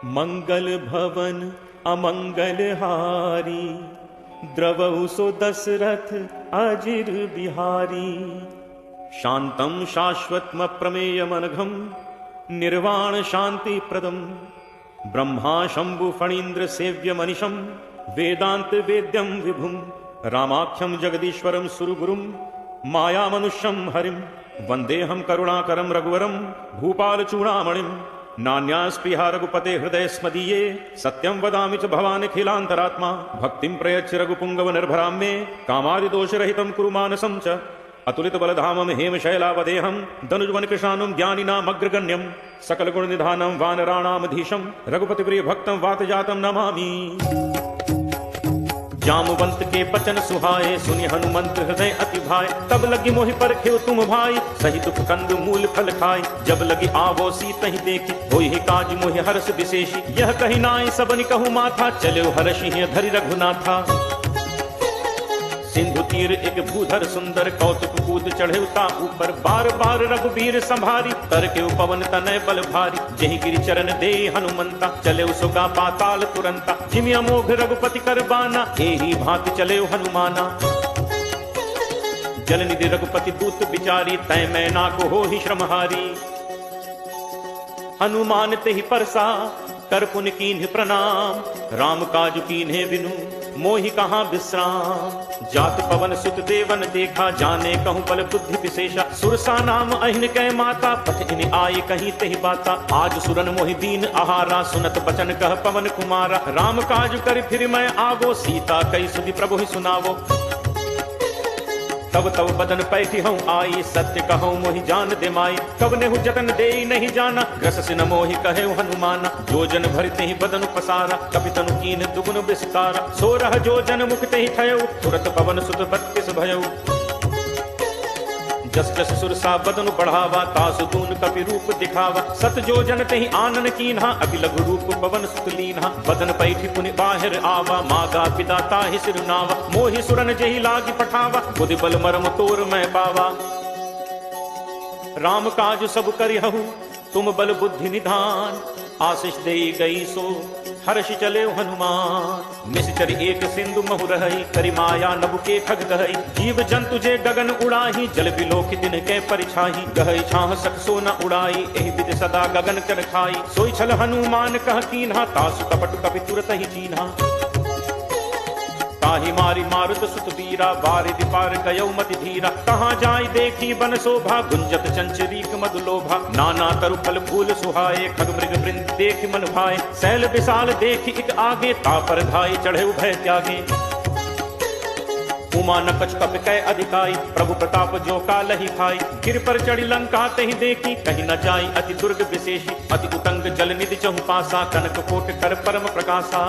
मंगल भवन अमंगल हारी, द्रवहु सो दशरथ अजिर बिहारी। शांतं शाश्वतम प्रमेयमनघम, निर्वाण शांति प्रदम। ब्रह्मा शंभु फणीन्द्र सेव्य मनिशम, वेदांत वेद्यम विभुम। रामाख्यम जगदीश्वरम सुरगुरुम, माया मनुष्यम हरिम। वंदेहम करुणाकरम रघुवरम, भूपाल चूड़ामणिम। नान्यास्पृहा रघुपते हृदय स्मदीये, सत्यं वदामि च भवानिखिलान्तरात्मा। भक्तिं प्रयच्छ रघुपुंगव निर्भरां मे, कामादिदोषरहितं कुरु मानसं च। अतुलित बलधामं हेमशैलावदेहं, धनुजवन कृशानुं ज्ञानिनामग्रगण्यं। सकलगुणनिधानं वानराणामधीशं, रघुपतिप्रिय भक्तं वातजातं नमामि। जामवंत के बचन सुहाए, सुनि हनुमंत हृदय अति भाए। तब लगी मोहि परखेउ तुम भाई, सही दुख कंद मूल फल खाए। जब लगी आवो सीतहि देखी, होई ही काज मोहि हर्ष विशेषी। यह कही नाई सबनि कहु माथा, चलो हर्षि धरि रघुनाथा। सिंधु तीर एक भूधर सुंदर, कौतुक कूद चढ़े ता ऊपर। बार बार रघुबीर संभारी, तर के पवन तनय बल भारी। जहि गिरि चरण दे हनुमंता, चले सुगा पाताल तुरंता। जिमि अमोघ रघुपति कर बाना, एही भांति चले हनुमाना। जल निधि रघुपति दूत बिचारी, तय मैं ना को हो ही श्रमहारी। हनुमान ते ही परसा, कर पुन कीन्ह प्रणाम। राम काज कीन्हे बिनु, मोहि कहाँ विश्राम। जात पवन सुत देवन देखा, जाने कहूँ बल बुद्धि विशेषा। सुरसा नाम अहिन कै माता, पथ इन आये कहीं तेहि बाता। आज सुरन मोहि दीन आहारा, सुनत बचन कह पवन कुमारा। राम काज कर फिर मैं आवो, सीता कई सुधि प्रभु ही सुनावो। तब तब बदन पैठी हूँ आई, सत्य कहूँ मोहि जान दे माई। कब नेहु जतन दे नहीं जाना, ग्रस सिन मोहि कहे हनुमाना। जो जन भरते ही बदन पसारा, कपि तनु कीन दुगुन विस्तारा। सो रह जो जन मुक्त ही थयउ, तुरत पवन सुत 32 भयउ। जस जस सुरसा बदन बढ़ावा, तासु दून कपि रूप दिखावा। सत जो जन तेहि आनन कीन्हा, अति लघु रूप पवन सुत लीन्हा। बदन पैठी पुनि बाहिर आवा, मागा पिता ताहि सिर नावा। मोहि सुरन जेहि लागी पठावा, बुद्धि बल मरम तोर मैं पावा। राम काज सब करिहु, तुम बल बुद्धि निधान। आशीष देई गई सो, हर्ष चले हनुमान। निश्चर एक सिंधु महु रही, करि माया नभ के खग गहई। जीव जंतु जे गगन उड़ाही, जल बिलोक दिन के परिछाही। गहई छाह सक सो न उड़ाई, एहि विधि सदा गगन कर खाई। सोई छल हनुमान कह कीन्हा, तासु कपट कपि तुरत ही चीन्हा। ताहि मारी मारुत सुत वीरा, बारिधि पार गयौ मति धीरा। कहाँ जाय देखी बन शोभा, गुंजत चंचरीक मधु लोभा। नाना तरु फल फूल सुहाए, खग मृग वृंद देख मन भाए। सैल विशाल देखी इक आगे, तापर धाय चढ़े भय त्यागे। उमा न कछ कपि कै अधिकाई, प्रभु प्रताप जो कालहि खाई। गिर पर चढ़ी लंका तेहि देखी, कहीं न जाई अति दुर्ग विशेषी। अति उतंग जल निधि चहु पासा, कनक कोट कर परम प्रकाशा।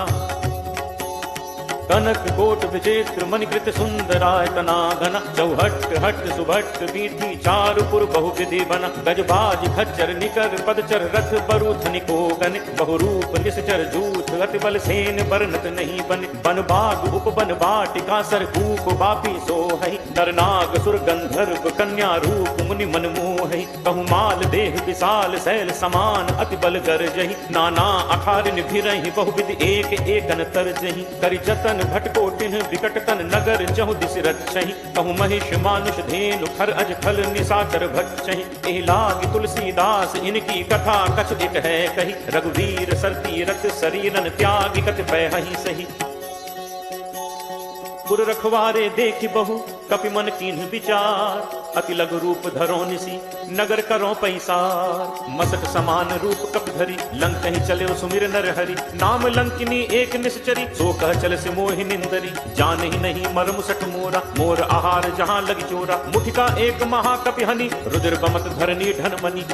कनक कोट विचित्र मणिकृत सुंदरायतना घन। चौहट हट सुभट बीठी, चारुपुर बहु विधि बन। गजबाज खच्चर निकर पदचर, रथ बरूथ निकोगन। बहुरूप निश्चर जूथ, अति बल सेन बरनत नहीं बन। बन बाग उपवन वाटिका, सरकूप बापी सोहई। नर नाग सुर गंधर्व कन्या रूप, मुनि मन मोहई। कहु माल देह विशाल, सैल समान अति बल गरजहि। नाना अखारिन भिरहि, बहुविधि एक एकन तरजहि। करि जतन भटकोटिन विकट तन, नगर चहु दिस रक्षहि। कहु महिष मानुष धेनु, खर अज खल निशाचर भक्षहि। एहि लागी तुलसीदास, इनकी कथा कछ एक है कही। रघुवीर सर तीरथ, शरीरन त्यागी कतिपय हहि सही। पुर रखवारे देखी बहु, कपि मन कीन्ह विचार। अति लघु रूप धरो निसी, नगर करो पैसार। मसक समान रूप कपि धरी, लंक ही चले सुमिर नर हरि। नाम लंकिनी एक निश्चरी, सो कह चल से मोहि निंदरी। जान ही नहीं मर्म सठ मोरा, मोर आहार जहाँ लगी चोरा। मुठिका एक महाकपि हनि, रुद्र बमत धरनी ढन मनी।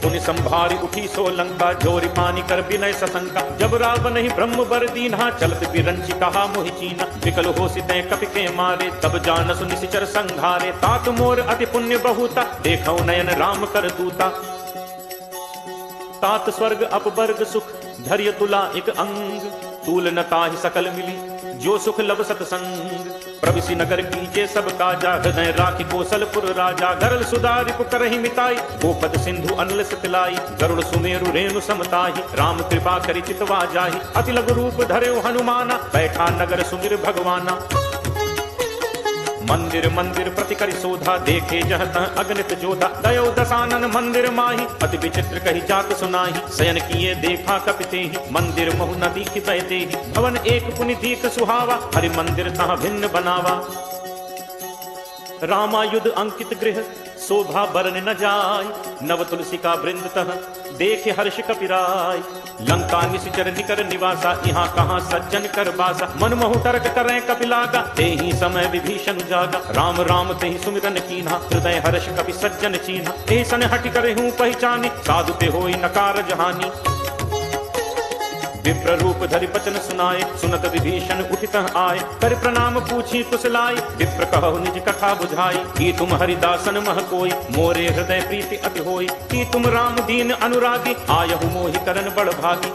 पुनि संभारी उठी सो लंका, जोरि पानी कर विनय सशंका। जब रावण ही ब्रह्म बर दीन्हा, चलत बिरंचि कहा मोहि चीना। विकल हो सितै कपि के मारे, तब जानसु निशिचर संघारे। तात मोर अति पुण्य बहुता, देखौ नयन राम कर दूता। तात स्वर्ग अपवर्ग सुख, धैर्य तुला एक अंग। तूल न ताहि सकल मिली, जो सुख लब सतसंग। प्रविशि नगर कीजे सब काजा, हृदय राखी कौशलपुर राजा। गरल सुधारिपु करहि मिताई, गोपद सिंधु अनल सतलाई। गरुड़ सुमेरु रेणु समताहि, राम कृपा करि चितवा जाहि। अति लघु रूप धर्यो हनुमाना, बैठा नगर सुमिर भगवाना। मंदिर मंदिर प्रति करि शोधा, देखे जहत अगणित जोधा। दयो दसानन मंदिर माही, अति विचित्र कही जात सुनाही। शयन किए देखा कपितेहि, मंदिर महु नदी की बहतेहि। भवन एक पुनि दीक सुहावा, हरि मंदिर तहाँ भिन्न बनावा। रामायुध अंकित गृह, शोभा बरन न जाय। नव तुलसी का वृंद तह, देखे हर्ष कपिराय। लंका निशिचर निकर निवासा, यहाँ कहाँ सज्जन कर बासा। मन महु तर्क करें कपिलागा, तेहि समय विभीषण जागा। राम राम तेहि सुमिरन कीन्हा, हृदय हर्ष कपि सज्जन चीन्हा। एहि सन हटि करे हूँ पहचानी, साधु ते होई नकार जहानी। विप्र रूप धरि बचन सुनाए, सुनत विभीषण उठित आए। कर प्रणाम पूछी कुशलाई, विप्र कहु निज कथा बुझाई। कि तुम हरिदासन मह कोई, मोरे हृदय प्रीति अति होई। कि तुम राम दीन अनुरागी, आयहु मोहि करन बड़ भागी।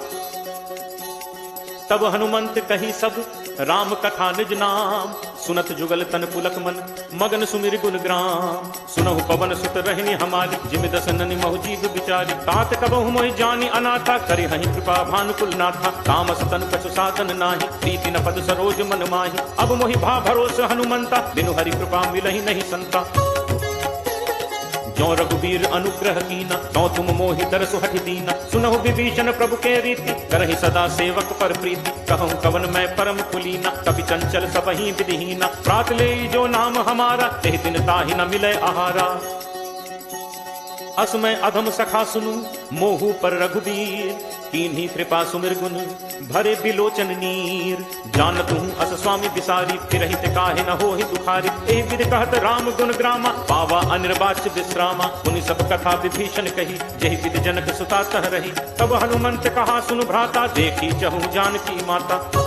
तब हनुमंत कही सब, राम कथा निज नाम। सुनत जुगल तन पुलक मन, मगन सुमिर गुण ग्राम। सुनहु पवन सुत रहनी हमारी, जिमि दस ननि महु जीव बिचारी। तात कबहु मोहि जानी अनाथा, करि हहि कृपा भानुकुल नाथा। तामस तन कछु साधन नाही, प्रीति न पद सरोज मन माही। अब मोहि भा भरोस हनुमंता, बिनु हरि कृपा मिलहि नहीं संता। जो रघुबीर अनुग्रह कीना, तो तुम मोहि दरसु हठि दीना। सुनहु विभीषण प्रभु के रीति, करहि सदा सेवक पर प्रीति। कहूँ कवन मैं परम कुलीना, कपि चंचल सबहि विधिहीना। प्रात ले जो नाम हमारा, तेहि दिन ताहि न मिलै आहारा। असमय अधम सखा सुनु, मोहु पर रघुबीर। कीन्ही कृपा सुमिर गुण, भरे बिलोचन नीर। जानत हूँ अस स्वामी बिसारी, फिरहि ते काहे न होहि दुखारी। एहि विधि कहत राम गुण ग्रामा, पावा अनिर्वाच्य विश्रामा। पुनि सब कथा विभीषण कही, जेहि विधि जनक सुता तह रही। तब हनुमंत कहा सुनु भ्राता, देखी चहु जानकी माता।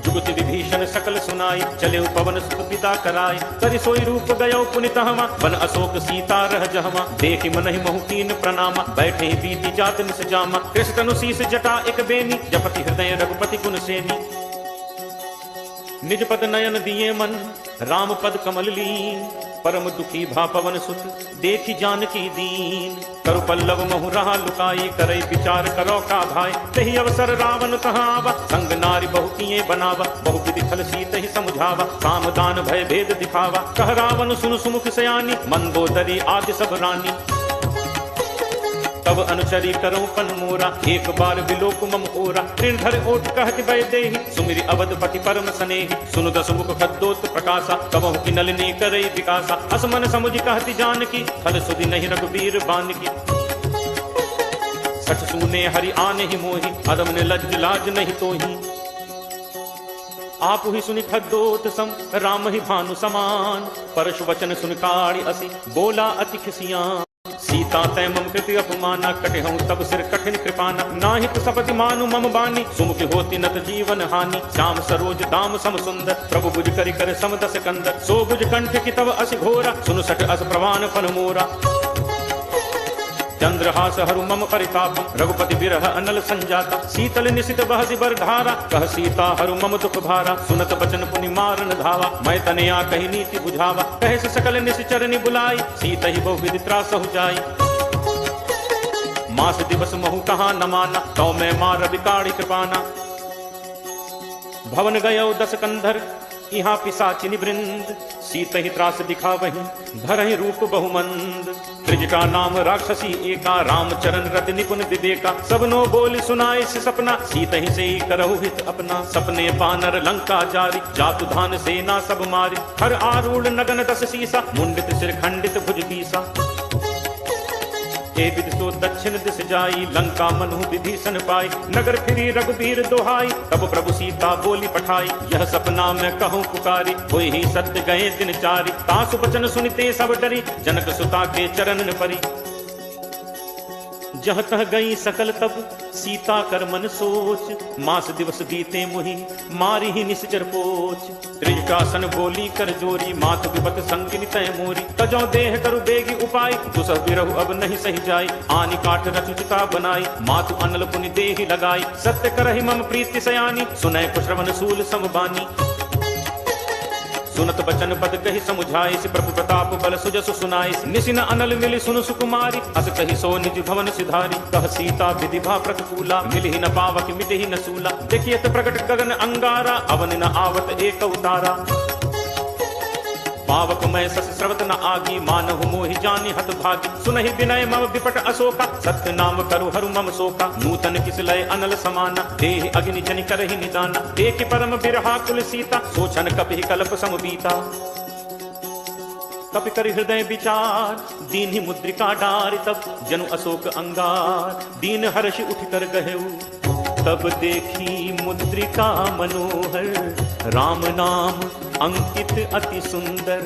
जुगति विभीषण सकल सुनाई, चले पवन सुत पिता कराय। करि सोई रूप गयो पुनि तहवा, वन अशोक सीता रह जहवा। देखि मनहि महु कीन प्रणामा, बैठे ही बीती जात निस जामा। कृष्ण तनु शीस जटा एक बेनी, जपति हृदय रघुपति गुण सेनी। निज पद नयन दिए मन, राम पद कमल लीन। परम दुखी भा पवन सुत, देखी जानकी दीन। करु पल्लव महु रहा लुकाई, करई विचार करो का भाई। तही अवसर रावण कहाँ आवा, संग नारी बहु किए बनावा। बहु विधि छल सीत ही समझावा, काम दान भय भेद दिखावा। कह रावण सुनु सुमुख सयानी, मंदोदरी आदि सब रानी। तब अनुचरी करो पन मोरा, एक बार विलोक मम ओरा। ऋण धर ओट कहति भय देहि, सुमिरि अवधपति परम सनेहि। सुनु दस मुख खद्दोत प्रकाशा, कबहु की नलिनी करई विकासा। असमन समुझ कहति जानकी, फल सुधि नहीं रघुबीर बानकी। सठ सूने हरि आने ही मोहि, अदम ने लज्ज लाज नहीं तोहि। आप ही सुनि खद्दोत सम, राम ही भानु समान। परशु वचन सुन काढ़ि असि, बोला अति खिसियान। सीता तै मम कृति अपमाना, कटे हूँ तब सिर कठिन कृपाना। नाहित सपति मानु मम बानी, सुमुख होती नत जीवन हानि। श्याम सरोज दाम सम सुंदर, प्रभु बुझ करि कर सम दस कंदर। सो बुझ कंठ की तब असि घोरा, सुनु सठ अस प्रवान फन मोरा। चंद्रहास हरु मम परितापम, रघुपति बिरह अनल संजाता। शीतल निशित बहसि बर धारा, कह सीता हरु मम दुख भारा। सुनत बचन पुनि मारन धावा, मैं तनया कही नीति बुझावा। कहे से सकल निशिचरनि बुलाई, सीत ही बहु विधि त्रासहु जाई। मास दिवस महु कहाँ न माना, तो मैं मार विकाड़ी कृपाना। भवन गयो दस कंधर, यहाँ पिशाचिनि वृंद। सीत ही त्रास दिखावहीं, धरहि रूप बहुमंद। त्रिजटा नाम राक्षसी एका, रामचरण रति निपुण विवेका। सबनो बोल सुनाए से सपना, सीत ही से करहु हित अपना। सपने बानर लंका जारी, जातु धान सेना सब मारी। हर आरूढ़ नगन दस सीसा, मुंडित सिर खंडित भुज बीसा। विधि सो दक्षिण दिस जाई, लंका मनु विभीषण पाई। नगर फिरी रघुबीर दोहाई, तब प्रभु सीता बोली पठाई। यह सपना मैं कहूँ पुकारी, होई ही सत्य गए दिन चारी। तासु बचन सुनिते सब डरी, जनक सुता के चरण परी। जहाँ तह गई सकल तब, सीता कर मन सोच। मास दिवस बीते मुहि, मारी ही निश्चर पोच। त्रिजटासन बोली कर जोरी, मात विपत संगिनी तय मोरी। तजो देह करु बेगी उपाय, दुसह बिरहु अब नहीं सही जाय। आनि काठ रचुचिता बनाई, मातु अनल पुनि देहि लगाई। सत्य करहि मम प्रीति सयानी, सुनय कुश्रवण सूल समबानी। सुनत बचन पद कहि समुझाइस, प्रभु प्रताप बल सुजसु सुनाइस। निसिन अनल मिलि सुनु सुकुमारी, अस कहि सो निज भवन सिधारी। कह सीता विधिभा प्रतिकूला, मिलहि न पावक मिटहि न सूला। देखियत प्रकट गगन अंगारा, अवन न आवत एक उतारा। पावक मैं सस स्रवत न आगी, मानहु मोहि जानि हत भागी। सुनहि विनय मम विपट अशोका, सत्य नाम करु हरु मम शोका। नूतन किस लय अनल समाना, देहि अग्नि जनि करहि निदाना। देखि परम बिरहा कुल सीता, सोचन कपि कल्प सम बीता। कपि कर हृदय विचार, दीन्हि मुद्रिका डारि। तब जनु अशोक अंगार, दीन हर्षि उठ कर गहेउ। तब देखी मुद्रिका मनोहर, राम नाम अंकित अति सुंदर।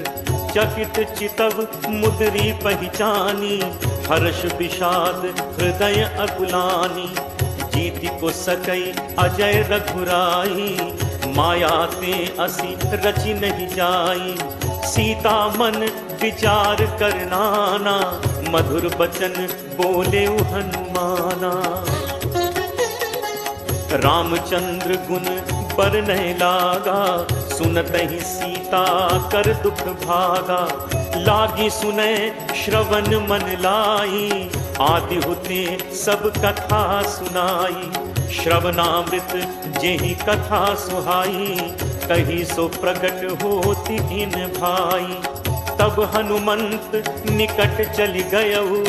चकित चितव मुद्री पहचानी, हर्ष विषाद हृदय अकुलानी। जीति को सकई अजय रघुराई, माया ते असी रचि नहीं जाई। सीता मन विचार कर नाना, मधुर बचन बोले हनुमाना। रामचंद्र गुण बरनय लागा, सुनतहि सीता कर दुख भागा। लागी सुनै श्रवण मन लाई, आदि होते सब कथा सुनाई। श्रवणामृत जेहि कथा सुहाई, कही सो प्रगट होति इन भाई। तब हनुमंत निकट चलि गयऊ,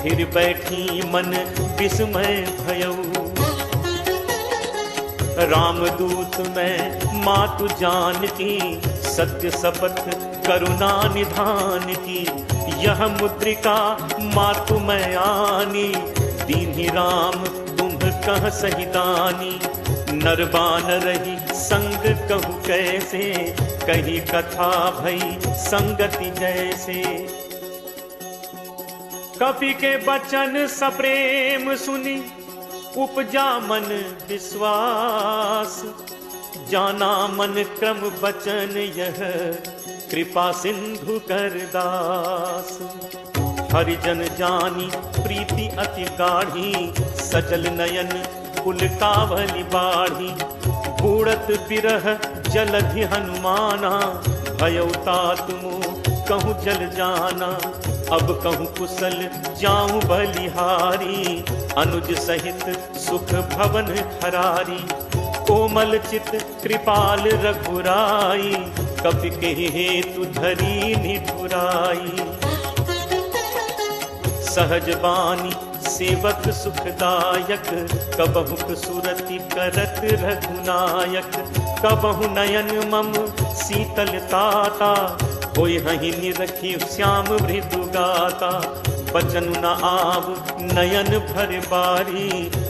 फिर बैठी मन विस्मय भयऊ। रामदूत मैं मातु जान की, सत्य शपथ करुणा निधान की। यह मुद्रिका मातु मैं आनी, दीन्हि राम तुम कह सही दानी। नरबान रही संग कहु कैसे, कही कथा भई संगति जैसे। कपि के बचन सप्रेम सुनी, उपजा मन विश्वास। जाना मन क्रम बचन यह, कृपा सिंधु कर दास। हरिजन जानी प्रीति अति गाढ़ी, सजल नयन कुल कावली बाढ़ी। बूढ़त बिरह जलधि हनुमाना, भयउ तात मोह कहूँ जल जाना। अब कहूँ कुशल जाऊं बलिहारी, अनुज सहित सुख भवन खरारी। कोमल चित कृपाल रघुराई, कपि के हेतु धरी निठुराई। सहज बानी सेवक सुखदायक, कबहु सुरति करत रघुनायक। कबहु नयन मम शीतल ताता, कोई हहीं निरखी श्याम मृदु गाता। बचन न आव नयन भर बारी,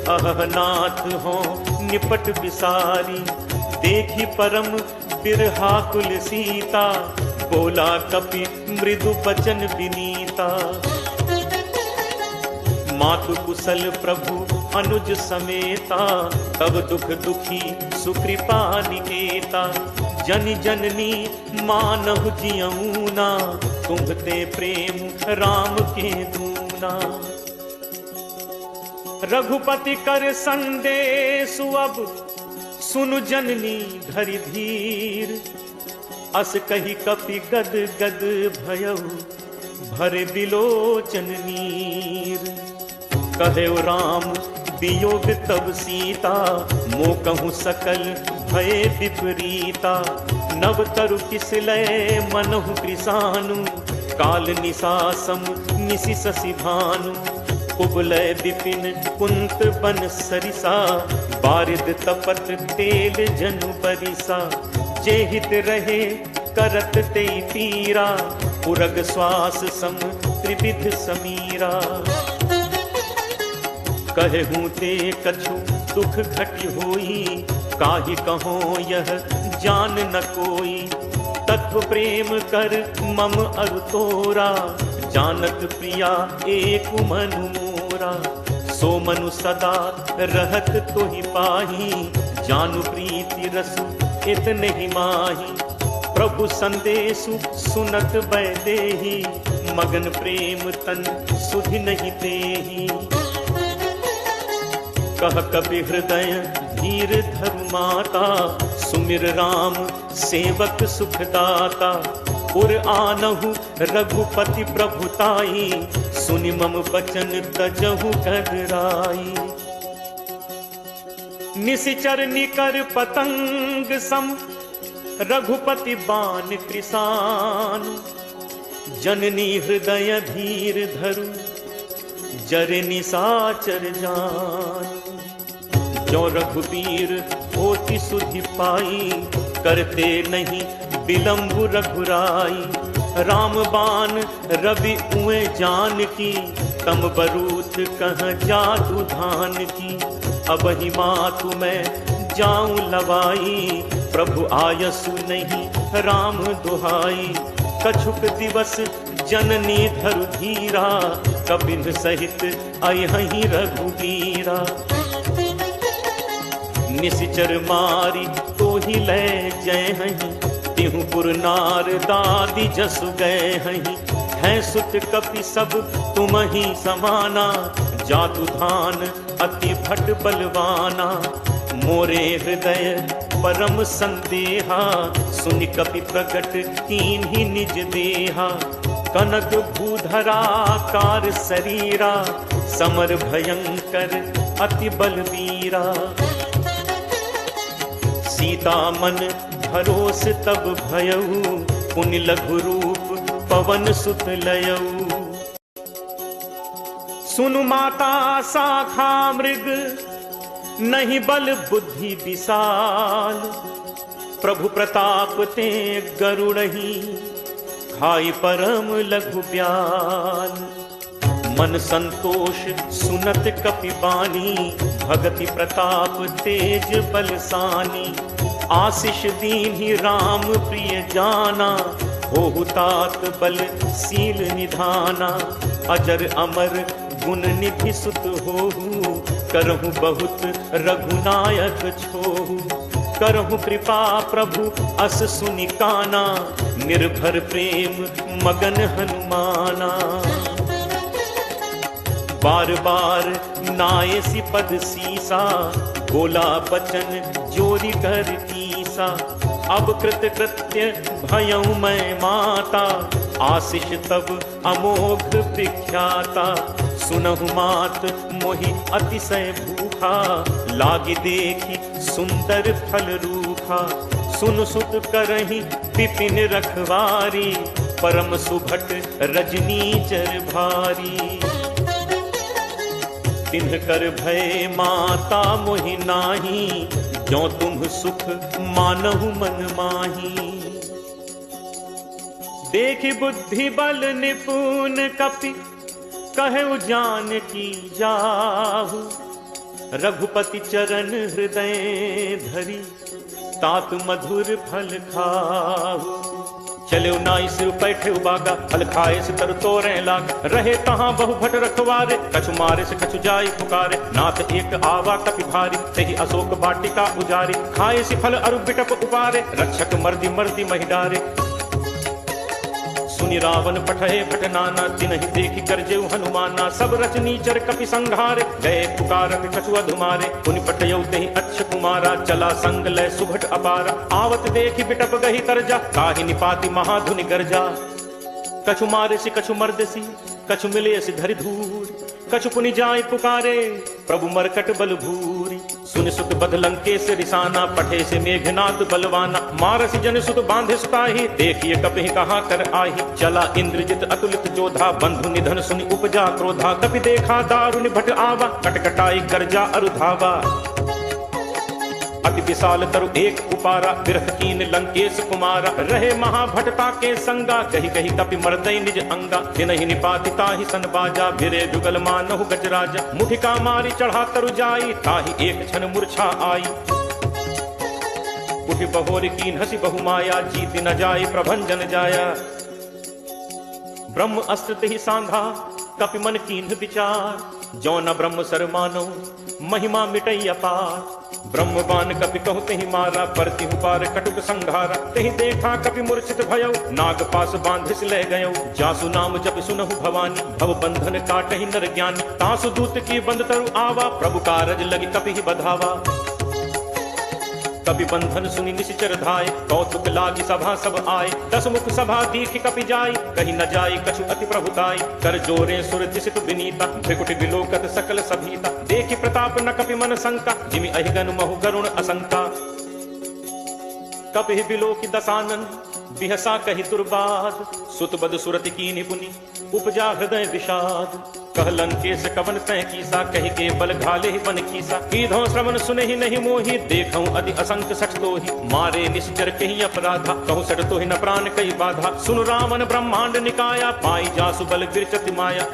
अह नाथ हो निपट बिसारी। देखी परम बिरहा कुल सीता, बोला कपि मृदु बचन विनीता। मातु कुशल प्रभु अनुज समेता, तब दुख दुखी सुकृपा निकेता। जन जननी मानहु जियऊना, तुम्हते प्रेम राम के दूना। रघुपति कर संदेशु अब, सुनु जननी धरि धीर। अस कही कपि गद गद भयउ, भरे बिलोचन नीर। कहे राम वियोग तब सीता, मो कहूँ सकल भय विपरीता। नव तरु किस लय मनहु कृसानु, काल निशासम निशि शशि भानु। कुबलय विपिन कुंत बन सरिसा, बारिद तपत तेल जनु बरिसा। जेहित रहे करत ते पीरा, पुरग श्वास सम त्रिविध समीरा। कहूँ ते कछु दुख घटि होई, काहि कहो यह जान न कोई। तत्व प्रेम कर मम अरु तोरा, जानत प्रिया एक मनु मोरा। सो मनु सदा रहत तोहि पाही, जानु प्रीति रसु इतने ही माही। प्रभु संदेशु सुनत बैदेही, मगन प्रेम तन सुधि नहीं देही। कह कपि हृदय धीर धरु माता, सुमिर राम सेवक सुखदाता। उर आनहु रघुपति प्रभुताई, सुनि मम बचन तजहु कदराई। निशिचर निकर पतंग सम, रघुपति बान कृसान। जननी हृदय धीर धरु, जर निसाचर जान। जो रघुबीर होति सुधि पाई, करते नहीं विलंब रघुराई। राम बाण रवि उए जान की, तम बरूथ कह जातु धान की। अब ही मातु मैं जाऊं लवाई, प्रभु आयसु नहीं राम दुहाई। कछुक दिवस जननी धरु धीरा, कपिन सहित अयहि रघुबीरा। निशिचर मारी तो ही ले जय हहीं, तिहु पुर नार दादी जसु गए हहीं। हैं सुत कपि सब तुम ही समाना, जातु धान अति भट बलवाना। मोरे हृदय परम संदेहा, सुनि कपि प्रगट कीन ही निज देहा। कनक भूधरा कार शरीरा, समर भयंकर अति बलवीरा। सीता मन भरोस तब भयऊ, पुनि लघु रूप पवन सुत लयऊ। सुनु माता शाखा मृग, नहीं बल बुद्धि विशाल। प्रभु प्रताप ते गरुड़ही, खाई परम लघु ब्याल। मन संतोष सुनत कपि बानी, भगति प्रताप तेज बलसानी। आशीष दीन्हि राम प्रिय जाना, होहु तात बल सील निधाना। अजर अमर गुण निधि सुत होहु, करहु बहुत रघुनायक छोहु। करहु कृपा प्रभु अस सुनि काना, निर्भर प्रेम मगन हनुमाना। बार बार नायसी पद सीसा, बोला बचन जोरी कर कीसा। अब कृत कृत्य भयऊ मैं माता, आशीष तब अमोघ विख्याता। सुनहु मात मोहि अतिशय भूखा, लागी देखी सुंदर फल रूखा। सुन सुत करहि विपिन रखवारी, परम सुभट रजनीचर भारी। तिन्ह कर भय माता मोहि नाही, जो तुम सुख मानहु मन माही। देखि बुद्धि बल निपुण कपि, कहु जान की जाहु। रघुपति चरण हृदय धरी, तात मधुर फल खाहु। चले नाई सिर बैठे उबागा, फल खाए से तर तोरे लाग। रहे तहां बहु भट रखवारे, कछु मारे से कछु जाई पुकारे। नाथ एक आवा कपि भारी, तेहि अशोक वाटिका उजारी। खाए से फल अरु बिटप उपारे, रक्षक मर्दी मर्दी महि डारे। सुनि रावण पठे पठनाना, तिनहि देखि करजेउ हनुमाना। सब रचनीचर कपि संघारे, गए पुकारक कछु अधुमारे। पुनि पठयौ तेहि अक्ष कुमारा, चला संग लय सुभट अपारा। आवत देखि बिटप गहि तरजा, ताहि निपाति महाधुनि गर्जा। कछु मारे से कछु मर्दसी, कछु मिले से धरि धूर। कछु पुनि जाय पुकारे, प्रभु मरकट बल भूरी। सुनि सुत बध लंकेश रिसाना, पठे से मेघनाद बलवाना। मारस जन सुत बांधे सुताही, देखिए कपि कहाँ कर आही। चला इंद्रजित अतुलित जोधा, बंधु निधन सुनि उपजा क्रोधा। कपि देखा दारुनि भट आवा, कटकटाई गर्जा अरुधावा। अति विशाल तरु एक उपारा, विरह कीन लंकेश कुमारा। रहे महाभटता के संगा, कही कही कपि मर्दई निज अंगा। तिनहि निपाति ताहि सन बाजा, भिरे जुगल मानहु गजराजा। मुठिका मारी चढ़ा तरु जाई, ताहि एक क्षण मूर्छा आई। उठि बहोर कीन हसी बहुमाया, जीत न जाय प्रभंजन जाया। ब्रह्म अस्त्र तेहि सांधा, कपि मन कीन्ह विचार। जो न ब्रह्म सर मानो, महिमा मिटई अपार। ब्रह्म बाण कपि कहु तेहि मारा, परतिहु पार कटुक संघारा। तेहि देखा कपि मूर्छित भयउ, नाग पास बांधिस ले गयउ। जासु नाम जपि सुनहु भवानी, भव बंधन काटहि नर ज्ञानी। तासु दूत की बंद तरु आवा, प्रभु कारज लगी कपि ही बधावा। कपि बंधन सुनि निश्चर धाय, कौतुक लागी सभा सब आए, 10 मुख सभा दीख कपि जाय, कहीं न जाय कछु अति प्रभुताई, कर जोरे सुर दिसित विनीता, भ्रिकुटि विलोकत सकल सभीता, देखि प्रताप न कपि मन शंका, जिमि अहिगन महु गरुण असंका। कपि बिलोकि दसानन बिहसा कहि दुर्बाद, सुतबद सुरति कीनि पुनि उपजा हृदय विषाद, कहलन केस कवन तय कीसा, कहि के बल घाले ही बन कीसा, कीधो श्रवण सुने ही नहीं मोहि, देखऊं अति असंख्य सठ तोहि, मारे निश्चर कहीं अपराधा, कहूं सठ तोहि न प्राण कई बाधा, सुन रामन ब्रह्मांड निकाया, पाई जासु बल बिरचति माया,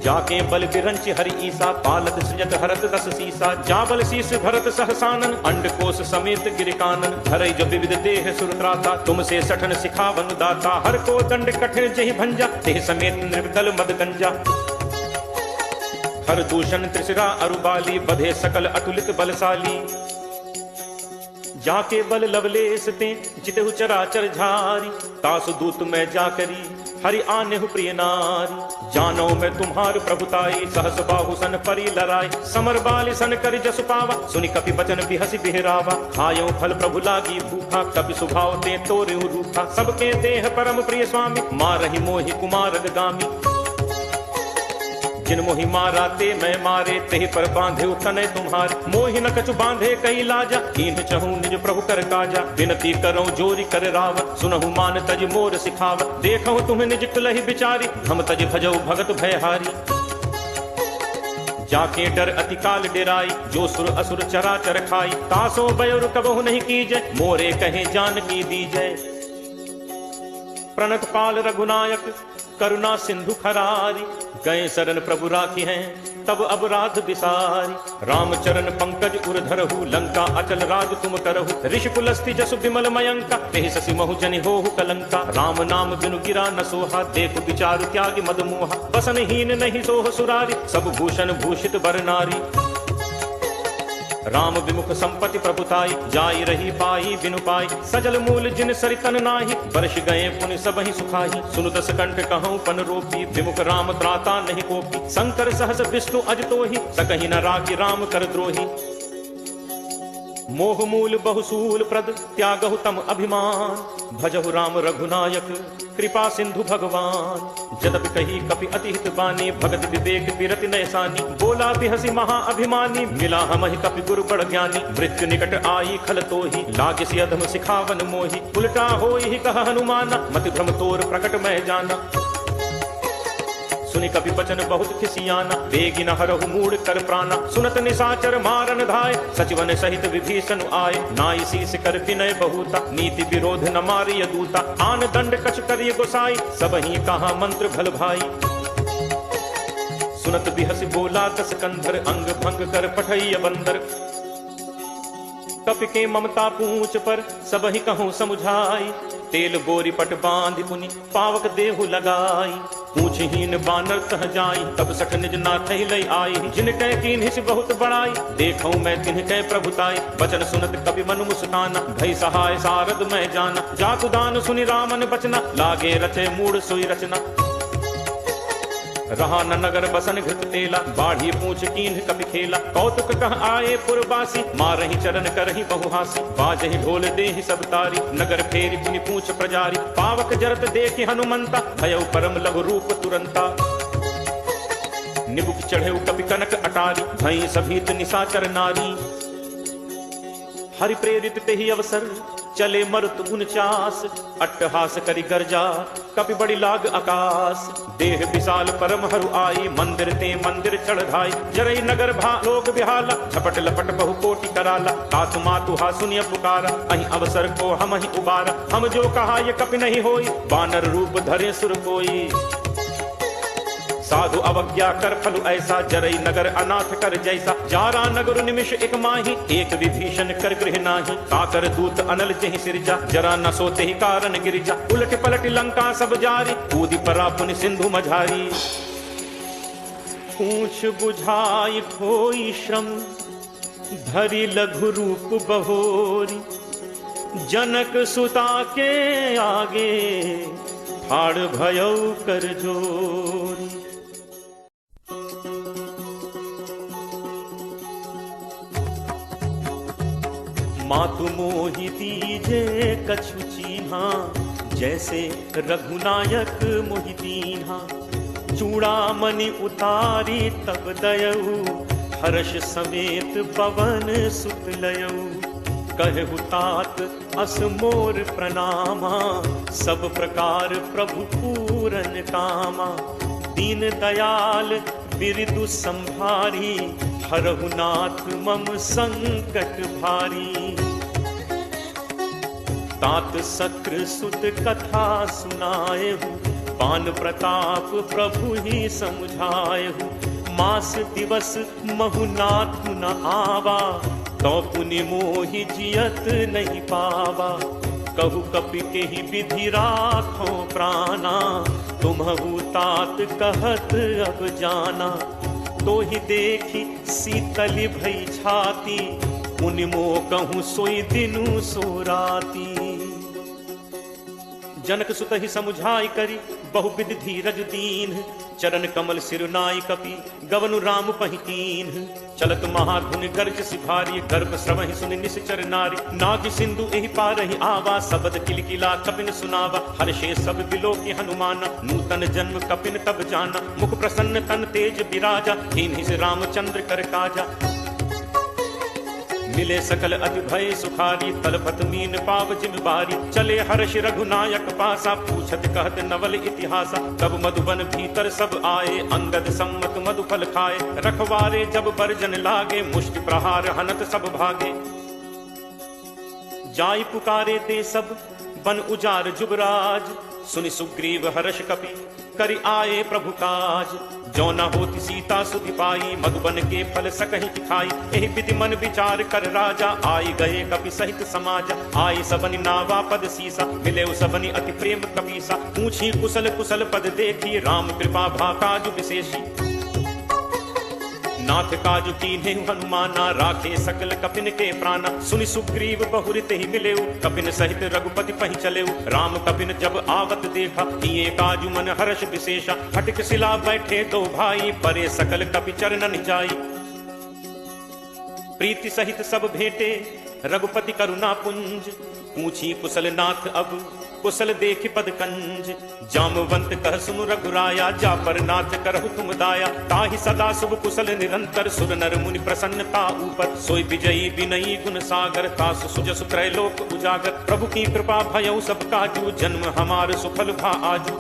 जाके बल बिरंच हरि ईसा, पालत सृजत हरत 10 सीसा, जा बल शीस भरत सहसानन, अंडकोश समेत गिरिकानन, धरई जो विविध देह सुरत्राता, तुमसे सठन सिखावन दाता, हर को दंड कठिन जहि भंजा, तेह समेत निर्दल मद गंजा, हर दूषण त्रिशिरा अरुबाली, बधे सकल अतुलित बलशाली, जाके बल लवलेस ते जितहु चराचर झारी, तासु दूत मैं जाकरी हरि आनेहु प्रिय नारी, जानो मैं तुम्हार प्रभुताई, सहस बाहु सन परी लराई, समर बाली सन कर जसु पावा, सुनि कपि बचन बिहसि बिहरावा, खायो फल प्रभु लागी भूखा, कपि सुभाव ते तोरेउ रूखा, सबके देह परम प्रिय स्वामी, मारहि मोहि कुमारग गामी, जिन मोहि मारा ते मैं मारे, तेहि पर बांधे तनय तुम्हारे, मोहि न कछु बांधे कई लाजा, कीन्ह चहूं निज प्रभु कर काजा, विनती करऊं जोरी कर राव, सुनहु मान तज मोर सिखाव, देखहु तुम्हें निज कुलहि बिचारी, हम तज भजऊ भगत भयहारी, जाके डर अति काल डेराई, जो सुर असुर चराचर खाई, तासो बयोर कबहु नहीं कीजय, मोरे कहे जान की दीजय, प्रणत पाल रघुनायक करुणा सिंधु खरारी, गए शरण प्रभु राखी हैं तब अपराध विसारी, रामचरण पंकज उर धरहु, लंका अचल राज तुम करहु, ऋषि कुलस्ति जसु विमल मयंका, तेहि ससि महु जनि होहु कलंका, राम नाम बिनु गिरा न सोहा, देखु विचारु त्यागि मद मोहा, बसनहीन नहीं सोह सुरारी, सब भूषण भूषित बर नारी, राम विमुख संपत्ति प्रभुताई, जाई रही पाई बिनु पाई, सजल मूल जिन सरितन नाही, वर्ष गए पुनि सबहि सुखाही, सुनु 10 कंठ कहूं पन रोपी, विमुख राम त्राता नहीं कोपी, शंकर सहस विष्णु अज तोहि, सकहि न राखि राम कर द्रोही, मोह मूल बहुसूल प्रद त्यागहु तम अभिमान, भजहु राम रघुनायक कृपा सिंधु भगवान, जदपि कही कपि अति हित बानी, भगत विवेक बिरति नयसानी, बोला बिहसी महा अभिमानी, मिला हमहि कपि गुरु बड़ ज्ञानी, मृत्यु निकट आई खल तोहि, लागे सि अधम सिखावन मोहि, उल्टा होई ही कह हनुमाना, मति भ्रम तोर प्रकट मैं जाना, सुनि कपि बचन बहुत खिसियाना, बेगिन हरहु मूढ़ कर प्राणा, सुनत निशाचर मारन धाय, सचिवन सहित विभीषण आए, नाई शीस कर विनय बहुता, नीति विरोध न मारिय दूता, आन दंड कछ करिय गोसाई, सबहि कहा मंत्र भल भाई, सुनत बिहस बोला 10 कंधर, अंग भंग कर पठैय बंदर, कपि के ममता पूछ पर सबहि कहूं समुझाई, तेल बोरी पट बांधि पुनि पावक देहु लगाई, पूछहीन बानर तह जाई, तब सठ निज नाथ लई आई, जिन कह कीन्हिस बहुत बड़ाई, देखऊं मैं तिन्ह कह प्रभुताई, बचन सुनत कपि मन मुस्काना, भई सहाय सारद मैं जाना, जातु दान सुनि रामन बचना, लागे रचे मूढ़ सोई रचना, रहा न नगर बसन घृत तेला, बाढ़ी पूछ कीन्ह कपि खेला, कौतुक कह आए पुरबासी, मारहि चरण करहि बहुहासी, बाजहि ढोल देहि सब तारी, नगर फेरी पुनि पूछ प्रजारी, पावक जरत देखि हनुमंता, भयउ परम लघु रूप तुरंता, निबुक चढ़ेउ कपि कनक अटारी, भई सभीत निशाचर नारी, हरि प्रेरित तेहि अवसर चले मरुत 49, अट्टहास करि गर्जा कपि बड़ी लाग आकाश, देह विशाल परम हरु आई, मंदिर ते मंदिर चढ़ धाई, जरई नगर भा लोग बिहाला, झपट लपट बहु कोटि कराला, तातु मातु हा सुनिय पुकारा, अहि अवसर को हम ही उबारा, हम जो कहा ये कपि नहीं होई, बानर रूप धरे सुर कोई, साधु अवज्ञा कर फलु ऐसा, जरई नगर अनाथ कर जैसा, जारा नगर निमिष एक माही, एक विभीषण कर गृह नाही, काकर दूत अनल जहि सिरजा, जरा न सोते ही कारण गिरिजा, उलट पलट लंका सब जारी, कूदि परा पुनि सिंधु मझारी, पूछ बुझाई खोई श्रम धरि लघु रूप बहोरी, जनक सुता के आगे ठाड़ भयउ कर जोरी। मातु मोहि दीजे कछु चीन्हा, जैसे रघुनायक मोहि दीन्हा। चूड़ामणि उतारी तब दयऊ, हर्ष समेत पवन सुत लयऊ। कहु तात अस मोर प्रणामा, सब प्रकार प्रभु पूरन कामा। दीन दयाल बिरदु संभारी, हरहु नाथ मम संकट भारी। तात सक्र सुत कथा सुनाएहु, पान प्रताप प्रभु ही समझाएहु। मास दिवस महु नाथ न आवा, तो पुनि मोहि जियत नहीं पावा। कहु कपि के ही विधि राखो प्राणा, तुम्हु तात कहत अब जाना। तो ही देखी शीतल भई छाती, मुनि मोह कहूँ सोई दिनु सो राती। जनक सुत ही समुझाई करी, बहुविध धीरज दीन। चरण कमल सिरुनाई कपि, गवनु राम पहिकीन। चलत महाधुन गर्ज सिभारी, गर्भ श्रवहि सुनि निश्चर नारी। नाग सिंधु एहि पारहि आवा, सबद किलकिला कपिन सुनावा। हर्षे सब बिलोकि हनुमाना, नूतन जन्म कपिन तब जाना। मुख प्रसन्न तन तेज विराजा, कीन्हि से रामचंद्र कर काजा। मिले सकल अति भय सुखारी, तलपत मीन पाव जिम बारी। चले हर्ष रघुनायक पासा, पूछत कहत नवल इतिहासा। तब मधुबन भीतर सब आए, अंगद सम्मत मधुफल खाए। रखवारे जब बरजन लागे, मुष्टि प्रहार हनत सब भागे। जाई पुकारे ते सब बन उजार जुबराज, सुनि सुग्रीव हर्ष कपि करि आए प्रभु काज। जो न होती सीता सुधि पाई, मधुबन के फल सकहि खाई। एहि विधि मन विचार कर राजा, आई गए कपि सहित समाज। आई सबनि नावा पद सीसा, मिले सबनि अति प्रेम कपीसा। पूछी कुशल कुशल पद देखी, राम कृपा भा काजु विशेषी। नाथ काजु कीन्हे हनुमाना, राखे सकल कपिन के प्राणा। सुनि सुग्रीव बहुरित ही मिलेउ, कपिन सहित रघुपति पहि चलेउ। राम कपिन जब आवत देखा, किए काजु मन हर्ष विशेषा। हटिक सिला बैठे दो भाई, परे सकल कपि चरणन जाई। प्रीति सहित सब भेंटे, रघुपति करुणा पुंज। पूछी कुशल नाथ अब, कुशल देख पद कंज। जामवंत कह सुनु रघुराया, जा पर नाथ करहु तुम दाया। ताहि सदा शुभ कुशल निरंतर, सुर नर मुनि प्रसन्नता ऊपर। सोई विजयी विनयी गुण सागर, तासु सुजसु त्रैलोक उजागर। प्रभु की कृपा भयउ सब काजू, जन्म हमार सुफल भा आजू।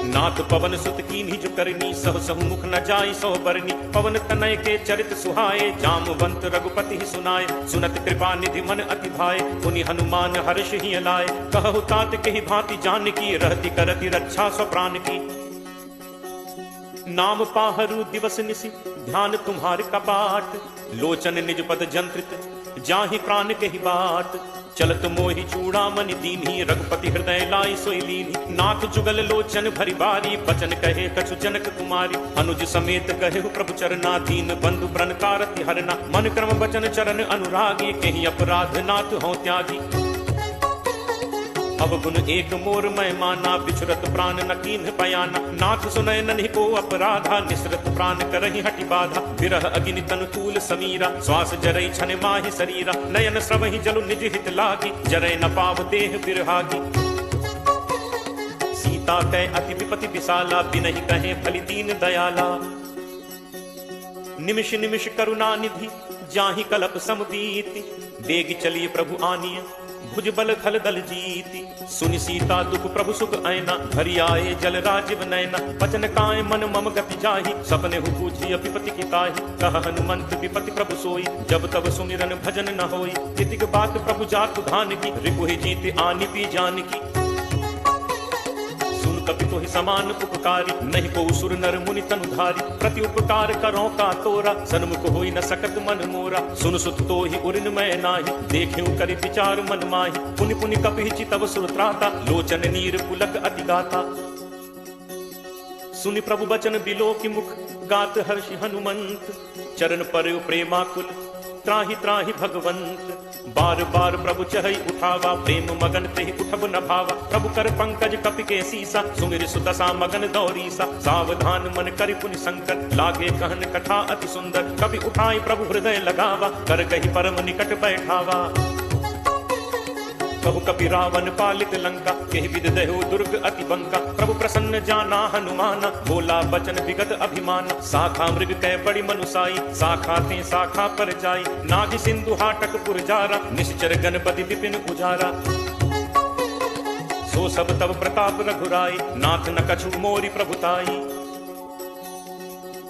नाथ पवन सुत कीन्हि जो करनी, सह सहु मुख न जाई सो बरनी। पवन तनय के चरित सुहाए, जामवंत रघुपति ही सुनाए। सुनत कृपा निधि मन अति भाए, पुनि हनुमान हर्ष ही लाए। कहु तात के ही भांति जानकी, रहति करति रक्षा स्व प्राण की। नाम पाहरु दिवस निसि, ध्यान तुम्हार कपाट। लोचन निज पद जंत्रित, जाहि प्राण के ही बाट। चलत मोहि चूड़ामणि दीन्ही, रघुपति हृदय लाई सोई लीन्ही। नाथ जुगल लोचन भरि बारी, बचन कहे कछु जनक कुमारी। अनुज समेत कहेहु प्रभु चरना, दीन बंधु प्रण कारति हरना। मन क्रम बचन चरण अनुरागी, केहि अपराध नाथ हों त्यागी। अब गुण एक मोर मैं माना, बिछुरत प्राण न कीन्ह पयाना। नाथ सुनय नन्हि को अपराधा, निसरत प्राण करहि हटि बाधा। विरह अग्नि तनु तूल समीरा, श्वास जरई छन माहि शरीरा। नयन स्रवहि जलु निज हित लागी, जरय न पाव देह बिरहागी। सीता कै अति विपति विशाला, बिनहि कहे फलि दीन दयाला। निमिष निमिष करुणा निधि, जाहि कलप समबीति। बेग चलिए प्रभु आनिय, भुज बल खल दल जीति। सुनि सीता दुख प्रभु सुख ऐना, हरि आए जल राजीव नैना। बचन काय मन मम गति जाहि, सपने हु पूछी विपति की ताहि। कह हनुमंत विपति प्रभु सोई, जब तब सुमिरन भजन न होई। इतिक बात प्रभु जातु धान की, रिपु ही जीत आनि पी जान की। कपि तो ही समान उपकारी, नहीं को सुर नर मुनि तनुधारी। प्रति उपकार करो का तोरा, सन्मुख होई न सकत मन मोरा। सुन सुत तो ही उरिन मैं नाही, देख्यू करि विचार मन माही। पुनि पुनि कपि चितव सुर त्राता, लोचन नीर पुलक अति गाथा। सुनि प्रभु बचन बिलो की मुख, गात हर्षि हनुमंत। चरण पर प्रेमाकुल, त्राहि त्राहि भगवंत। बार बार प्रभु चहई उठावा, प्रेम मगन ते उठब न भावा। प्रभु कर पंकज कपि के सीसा, सुमिर सुदशा मगन दौरीसा। सावधान मन करि पुनि संकर, लागे कहन कथा अति सुंदर। कपि उठाई प्रभु हृदय लगावा, कर गही परम निकट बैठावा। कहु कपि रावण पालित लंका, केहि विद देहु दुर्ग अति बंका। प्रभु प्रसन्न जाना हनुमाना, बोला बचन विगत अभिमाना। साखा मृग कै बड़ी मनुसाई, साखा ते साखा पर जाई। नाग सिंधु हाटक पुरजारा, निश्चर गणपति विपिन उजारा। सो सब तब प्रताप रघुराई, नाथ न कछु मोरि प्रभुताई।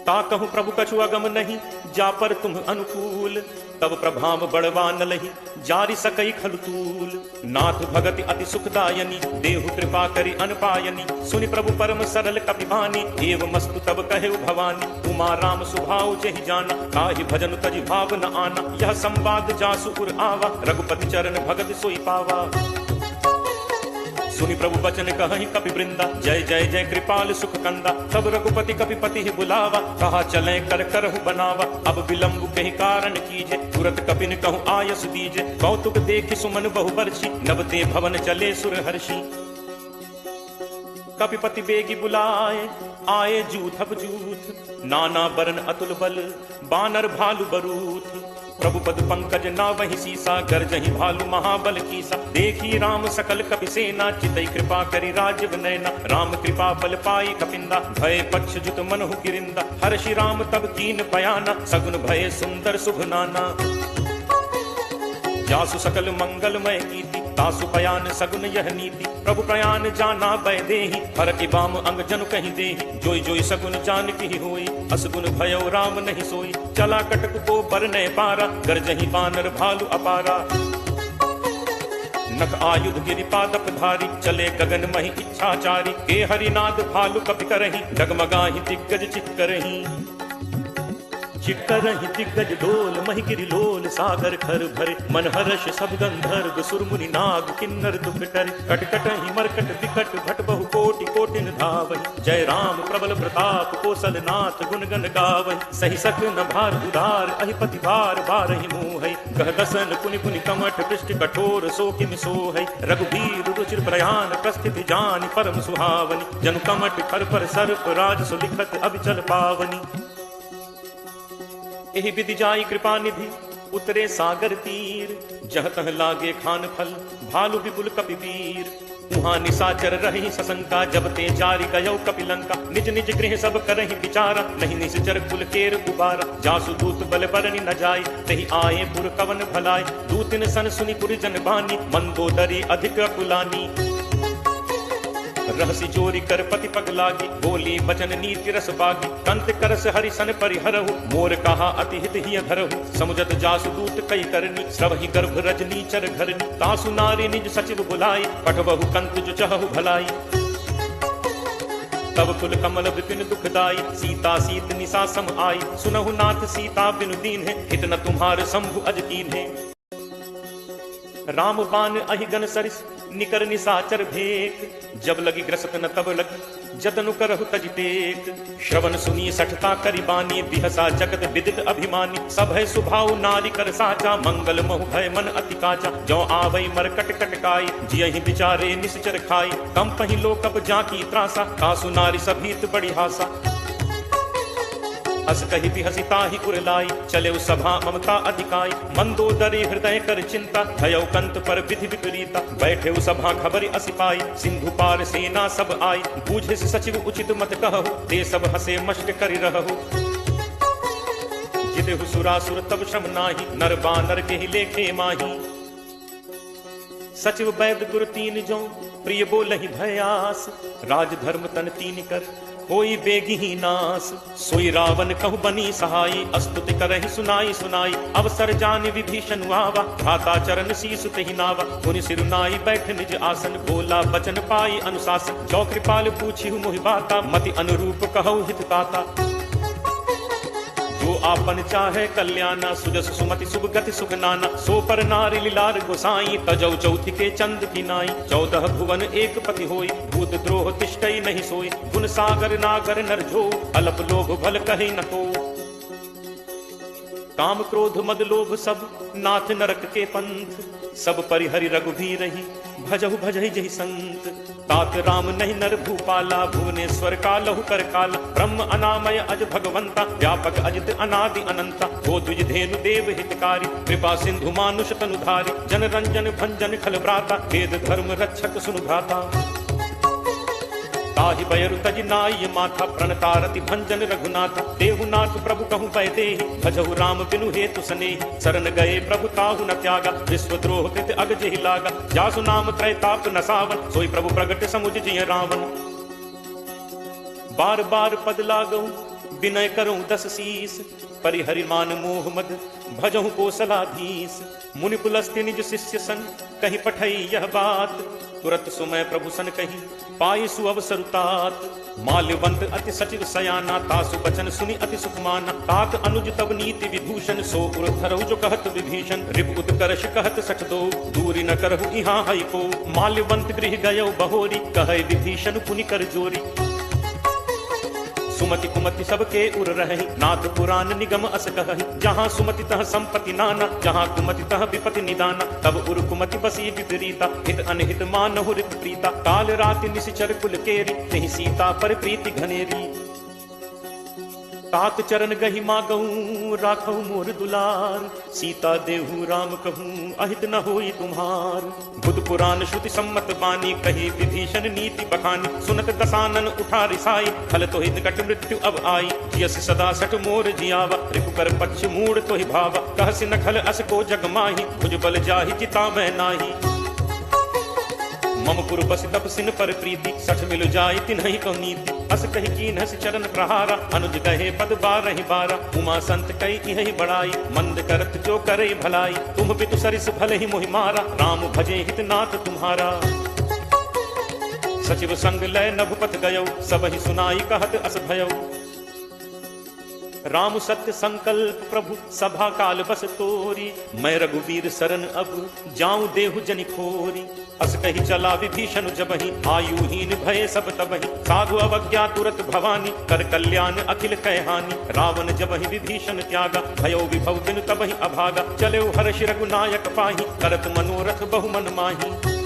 ताकहु प्रभु कछु अगम नहीं, जा पर तुम अनुकूल। तब प्रभाम बड़वा न लही, जारि सकई खलुतूल। नाथ भगति अति सुखदायनी, देहु कृपा करि अनपायनी। सुनि प्रभु परम सरल कपिबानी, एव मस्तु तब कहेउ भवानी। उमा राम सुभाउ जेहि जाना, ताहि भजन तजि भाव न आना। यह संवाद जासु उर आवा, रघुपति चरण भगत सोई पावा। सुनि प्रभु बचन कहहि कपि वृंदा, जय जय जय कृपाल सुख कंदा। तब रघुपति कपिपति ही बुलावा, कहा चले कर करहु बनावा। अब विलंब कहि कारण कीजे, तुरत कपिन कहूँ आयस दीजे। कौतुक देखि सुमन बहु बरछी, नवते भवन चले सुर हर्षि। कपिपति बेगी बुलाए, आए जूथ अब जूथ। नाना बरन अतुल बल, बानर भालु बरूथ। प्रभु पद पंकज नावहि सीसा, गर्जहि भालु महाबल कीसा। देखी राम सकल कपि सेना, चितई कृपा करि राजीव नैना। राम कृपा बल पाई कपिंदा, भय पक्ष जुत मनहु गिरिंदा। हर्षि राम तब कीन पयाना, सगुन भय सुंदर शुभ नाना। जासु सकल मंगलमय कीर्ति, तासु पयान सगुन यह नीति। प्रभु प्रयान जाना बै देहि, हरति बाम अंग जनु कहि देहि। जोई जोई सगुन जान की होई, असगुन भयौ राम नहीं सोई। चला कटक को बर नय पारा, गरजहि बानर भालु अपारा। नख आयुध गिरि पादप धारी, चले गगन महि इच्छाचारी। के हरिनाद भालु कपि करहि, डगमगाहि दिग्गज चित्करहि। चित्करहि दिग्गज डोल, महि गिरि लोल। सागर खर भरे, मन हर्ष सब गंधर्व। सुर मुनि नाग किन्नर दुख टरे। कट कटहि मरकट विकट, भट बहु कोटि कोटिन धावहि। जय राम प्रबल प्रताप, कौशल नाथ गुण गण गावहि। सही सक न भार उदार, अहिपति भार बारहि मोहै। गह दसन पुनि पुनि कमठ, पृष्ठ कठोर सो किमि सोहै। रघुबीर रुचिर प्रयाण, प्रस्थिति जानि परम सुहावनि। जनु कमठ खर पर सर्प, राज सो लिखत अभिचल पावनि। एहि विधि जाई कृपा निधि, उतरे सागर तीर। जह तह लागे खान फल, भालु विपुल कपि वीर। उहाँ निशाचर रही सशंका, जब ते जारि गयो कपिलंका। निज निज गृह सब करहि विचारा, नहीं निश्चर कुल केर उबारा। जासु दूत बल बरनि न जाय, तहि आए पुर कवन भलाय। दूतिन सन सुनि पुर जन बानी, मंदोदरी अधिक अकुलानी। रहसी चोरी कर पति पग लागी, बोली बचन नीति रस बागी। कंत करस हरिसन परिहरहु, मोर कहा अति हित हिय धरहु। समुझत जासु दूत कई करनी, श्रवहि गर्भ रजनी चर घरनी। तासु नारी निज सचिव बुलाई, पठबहु कंत जो चहु भलाई। तब कुल कमल विपिन दुखदाई, सीता सीत निशा सम आई। सुनहु नाथ सीता बिनु दीन है, हित न तुम्हार शंभु अज कीन है। राम बान अहिगन सरिस, निकर निशाचर भेक। जब लगी ग्रसत न तब लगी, जतनु करहु तज टेक। श्रवण सुनी सठता करिबानी, बिहसा जगत विदित अभिमानी। सब है सुभाव नारी कर साचा, मंगल महु भय मन अति काचा। जो आवई मरकट कटकाई, जियहि बिचारे निश्चर खाई। कम पहि लोकप जाकी त्रासा, कासु नारी सभीत बड़ी हासा। अस कहि बिहसिता ही उरलाई, चले सभा ममता अधिकाई। मंदोदरी हृदय कर चिंता, भयो कंत पर विधि विपरीता। बैठे सभा खबर असिपाई, सिंधु पार सेना सब आई। बूझे सचिव उचित मत कहु, ते सब हसे मष्ट करि रहु। जिदेहु सुरासुर तब श्रम नाही, नर बानर के ही लेखे माही। सचिव वैद गुरु तीन जो, प्रिय बोलहि भयास। राज धर्म तन तीन कर, होई बेगी ही नास। सोई रावण कहु बनी सहाई, अस्तुति करहि सुनाई सुनाई। अवसर जान विभीषण आवा, भ्राता चरण शीस तेहि नावा। मुनि सिरुनाई बैठ निज आसन, बोला बचन पाई अनुशासन। जो कृपाल पूछिहु मोहि बाता, मति अनुरूप कहु हित ताता। जो आपन चाहे कल्याणा, सुजस सुमति सुभ गति सुख नाना। सो पर नारी लीलार गोसाई, तजौ चौथि के चंद की नाई। 14 भुवन एक पति होई, भूत द्रोह तिष्ठई नहीं सोई। गुण सागर नागर नर जो, अल्प लोभ भल कहि न को। काम क्रोध मद लोभ सब नाथ नरक के पंथ, सब परिहरि रघुबीर ही भजहु भजहि जहि संत। तात राम नहीं नर भूपाला, भुवनेश्वर का लहु कर काला। ब्रह्म अनामय अज भगवंता, व्यापक अजित अनादि अनंता। वो द्विज धेनु देव हितकारी, कृपा सिंधु मानुष तनुधारी। जन रंजन भंजन खल भ्राता, वेद धर्म रक्षक सुनु भ्राता। ताहि बयरु तज नाई माथा, प्रणतारति भंजन रघुनाथा। देहुनाथ प्रभु कहूँ पै देहि, भजहु राम बिनु हेतु सनेहि। शरण गए प्रभु ताहु न त्यागा, विश्वद्रोह कृत अग जेहि लागा। जासु नाम त्रैताप न सावन, सोई प्रभु प्रगट समुझ जिय रावण। बार बार पद लागऊ विनय करऊँ दस शीस, परिहरि मान मोह मद भजहु कोसलाधीश। मुनि पुलस्त्य निज शिष्य सन, कहीं पठई यह बात। तुरत सुमय प्रभु सन कही, पाई सुअवसर तात। माल्यवंत अति सचिव सयाना, तासु बचन सुनि अति सुख माना। तात अनुज तब नीति विभूषण, सो उर धरऊ जो कहत विभीषण। रिपु उत्कर्ष कहत सठ दो, दूरी न करहु इहाँ हई को। माल्यवंत गृह गयो बहोरी, कहे विभीषण पुनि कर जोरी। सुमति कुमति सबके उर रही, नाथ पुराण निगम अस कहहि। जहाँ सुमति तह संपत्ति नाना, जहाँ कुमति तह विपति निदाना। तब उर कुमति बसी विपरीता, हित अनहित मानहु रित प्रीता। काल राति निशिचर कुल केरी, तेहि सीता पर प्रीति घनेरी। तात चरण गहि मागऊं, राखऊ मोर दुलार। सीता देहु राम कहूँ, अहित न होई तुम्हार। बुध पुराण श्रुति सम्मत बानी, कही विभीषण नीति बखानी। सुनत दसानन उठा रिसाई, फल तोहि निकट मृत्यु अब आई। यस सदा सठ मोर जियावा, रिपु कर पक्ष मूड तोहि भावा। कहसि न खल अस को जग माही, भुज बल जाहि चिता मैं नाही। मम पुर बसि तप सिन पर प्रीति, सठ मिल जाय तिन्हि को नीति। अस कहि कीन्ह सि चरण प्रहारा, अनुज गहे पद बारहि बारा। उमा संत कई इहि बड़ाई, मंद करत जो करे भलाई। तुम पितु सरिस भले ही मोहि मारा, राम भजे हित नाथ तुम्हारा। सचिव संग लय नभुपत गयो, सबहि सुनाई कहत अस भयौ। राम सत्य संकल्प प्रभु, सभा काल बस तोरी। मैं रघुवीर शरण अब, जाऊं देहु जनि खोरी। अस कही चला विभीषण जबहि, आयुहीन भय सब तबहि। साधु अवज्ञा तुरत भवानी, कर कल्याण अखिल कैहानी। रावण जबहि विभीषण त्यागा, भयो विभव बिनु तबहि अभागा। चले हर्ष रघुनायक पाही, करत मनोरथ बहु मन माही।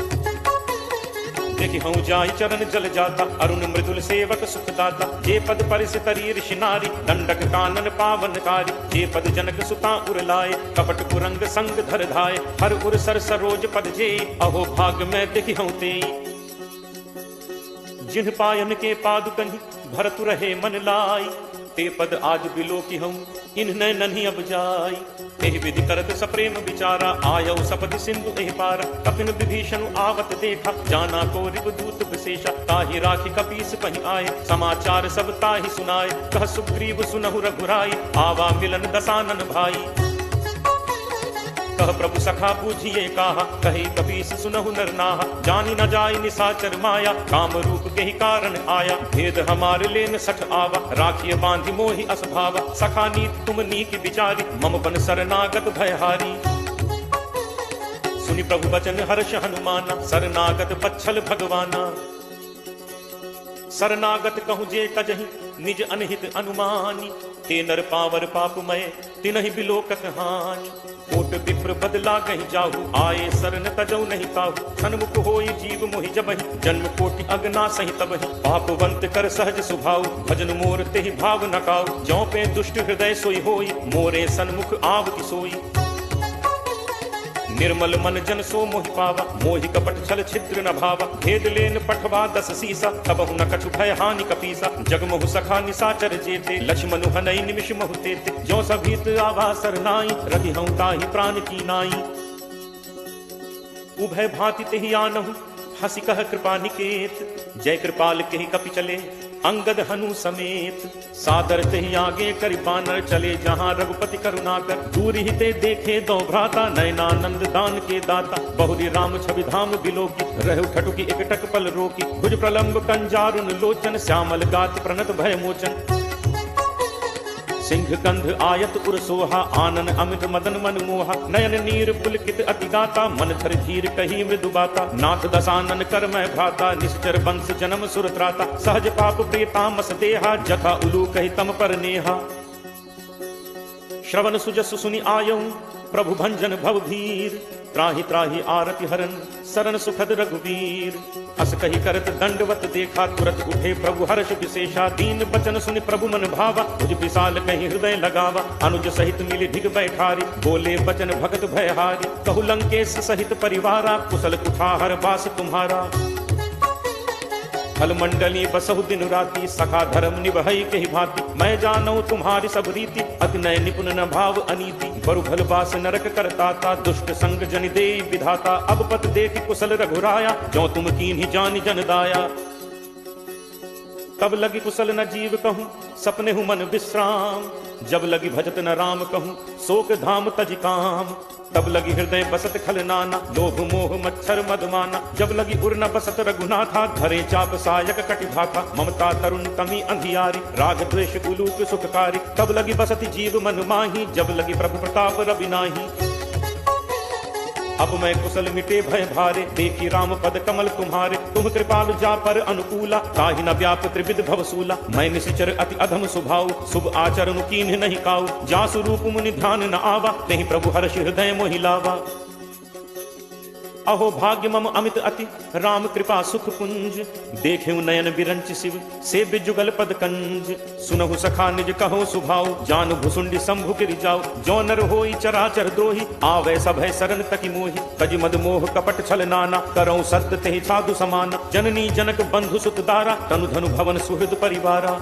देखि हूँ जाहि चरण जल जाता, अरुण मृदुल सेवक सुखदाता। जे पद परिस तरी ऋषि नारी, दंडक कानन पावनकारी। जे पद जनक सुता उर लाए, कपट कुरंग संग धर धाय। हर उर सर सरोज पद जे, अहो भाग में देखि हूँ ते। जिन्ह पायन के पादुकहि, भरतु रहे मन लाई। ते पद आज बिलो की हूँ, इन्ह नन्ही अब जाई। एहि विधि करत सप्रेम विचारा, आयौ सपति सिंधु एहि पारा। कपिन विभीषण आवत देखा, जाना को रिपुदूत विशेषा। ताहि राखी कपीस पहि आए, समाचार सब ताहि सुनाए। कह सुग्रीव सुनहु रघुराई, आवा मिलन दसानन भाई। कह प्रभु सखा बूझिए काहा, कही कपीस सुनहु नर नाहा। जानी न जाय निसाचर माया, काम रूप के ही कारण आया। भेद हमारे लेन सठ आवा, राखिए बांधि मोहि अस भावा। सखा नीत तुम नीक विचारी, मम बन शरणागत भयहारी। सुनि प्रभु बचन हर्ष हनुमाना, शरणागत बच्छल भगवाना। शरणागत कहूँ जे तजहि, निज अनहित अनुमानी। ते नर पावर पापमय, तिनहि बिलोकक हानि। कोट विप्र बदला गहि जाहु, आए शरण तजौ नहीं ताहु। सन्मुख होई जीव मोहि जबहि, जन्म कोटि अगना सहि तबहि। पापवंत कर सहज सुभाउ, भजन मोर तेहि भाव न काऊ। जौ पे दुष्ट हृदय सोई होई, मोरे सन्मुख आवति सोई। निर्मल मन जन सो मोहि पावा, मोहि कपट छल छिद्र न भावा। भेद लेन पठवा दस सीसा, तबहु न कछु भय हानि कपीसा। जगमहु सखा निसाचर जेते, लक्ष्मणु हनई निमिष महु तेते। जो सभीत आवा सरनाई, रघि हूँ ताहि प्राण की नाई। उभय भांति तेहि आनहु, हंसी कह कृपा निकेत। जय कृपाल केहि कपि चले, अंगद हनु समेत। सादर तेहि आगे करि बानर, चले जहाँ रघुपति करुणाकर। दूर ही ते देखे दो भ्राता, नयनानंद दान के दाता। बहुरी राम छवि धाम बिलोकी, रहु ठटुकी एकटक पल रोकी। भुज प्रलंब कंजारुन लोचन, श्यामल गात प्रणत भय मोचन। सिंह कंध आयत उर सोहा, आनन अमित मदन मन मोहा। नयन नीर पुलकित अति गाता, मन धर धीर कही मृदु बाता। नाथ दसानन कर मैं भ्राता, निश्चर वंश जन्म सुर त्राता। सहज पाप प्रियतामस देहा, जथा उलू कही तम पर नेहा। श्रवण सुजस सुनि आयऊ प्रभु भंजन भव भीर, त्राहि त्राहि आरति हरन सरन सुखद रघुवीर। अस कही करत दंडवत देखा, तुरत उठे प्रभु हर्ष विशेषा। दीन बचन सुनि प्रभु मन भावा, भुज विशाल कहीं हृदय लगावा। अनुज सहित मिली ढिग बैठारी, बोले बचन भगत भयहारी। कहु लंकेश सहित परिवारा, कुशल कुठार बास तुम्हारा। फल मंडली बसहु दिन राति, सखा धर्म निभई के भांति। मैं जानऊ तुम्हारी सब रीति, अति नय निपुण न भाव अनीति। बरु भल बास नरक करताता, दुष्ट संग जन दे विधाता। अब पत देख कुशल रघुराया, जो तुम कीन्ही जानि जन दाया। तब लगी कुशल न जीव कहूँ, सपने हूँ मन विश्राम। जब लगी भजत न राम कहूँ, शोक धाम तज काम। तब लगी हृदय बसत खल नाना, लोभ मोह मच्छर मधुमाना। जब लगी उर न बसत रघुनाथा, धरे चाप सायक कटिभाथा। ममता तरुण तमी अंधियारी, राग द्वेष उलूक सुखकारी। तब लगी बसत जीव मन माही, जब लगी प्रभु प्रताप रवि नाही। अब मैं कुशल मिटे भय भारे, देखी राम पद कमल तुम्हारे। तुम कृपालु जा पर अनुकूला, ताहि न व्याप त्रिविध भवसूला। मैं निशिचर अति अधम स्वभाव, शुभ आचरण कीन्ह नहीं काऊ। जासु रूप मुनि ध्यान न आवा, नहीं प्रभु हर्ष हृदय मोहि लावा। अहो भाग्य मम अमित अति, राम कृपा सुख पुंज। देखेउ नयन बिरंच शिव, सेव्य जुगल पद कंज। सुनहु सखा निज कहो सुभाव, जानु भुसुंडी शंभु गिरि जाओ। जो नर होई चराचर द्रोही, आवे सभय शरण तकी मोहि। तज मद मोह कपट छल नाना, करौ सत्य तेहि साधु समाना। जननी जनक बंधु सुत दारा, तनु धनु भवन सुहृद परिवारा।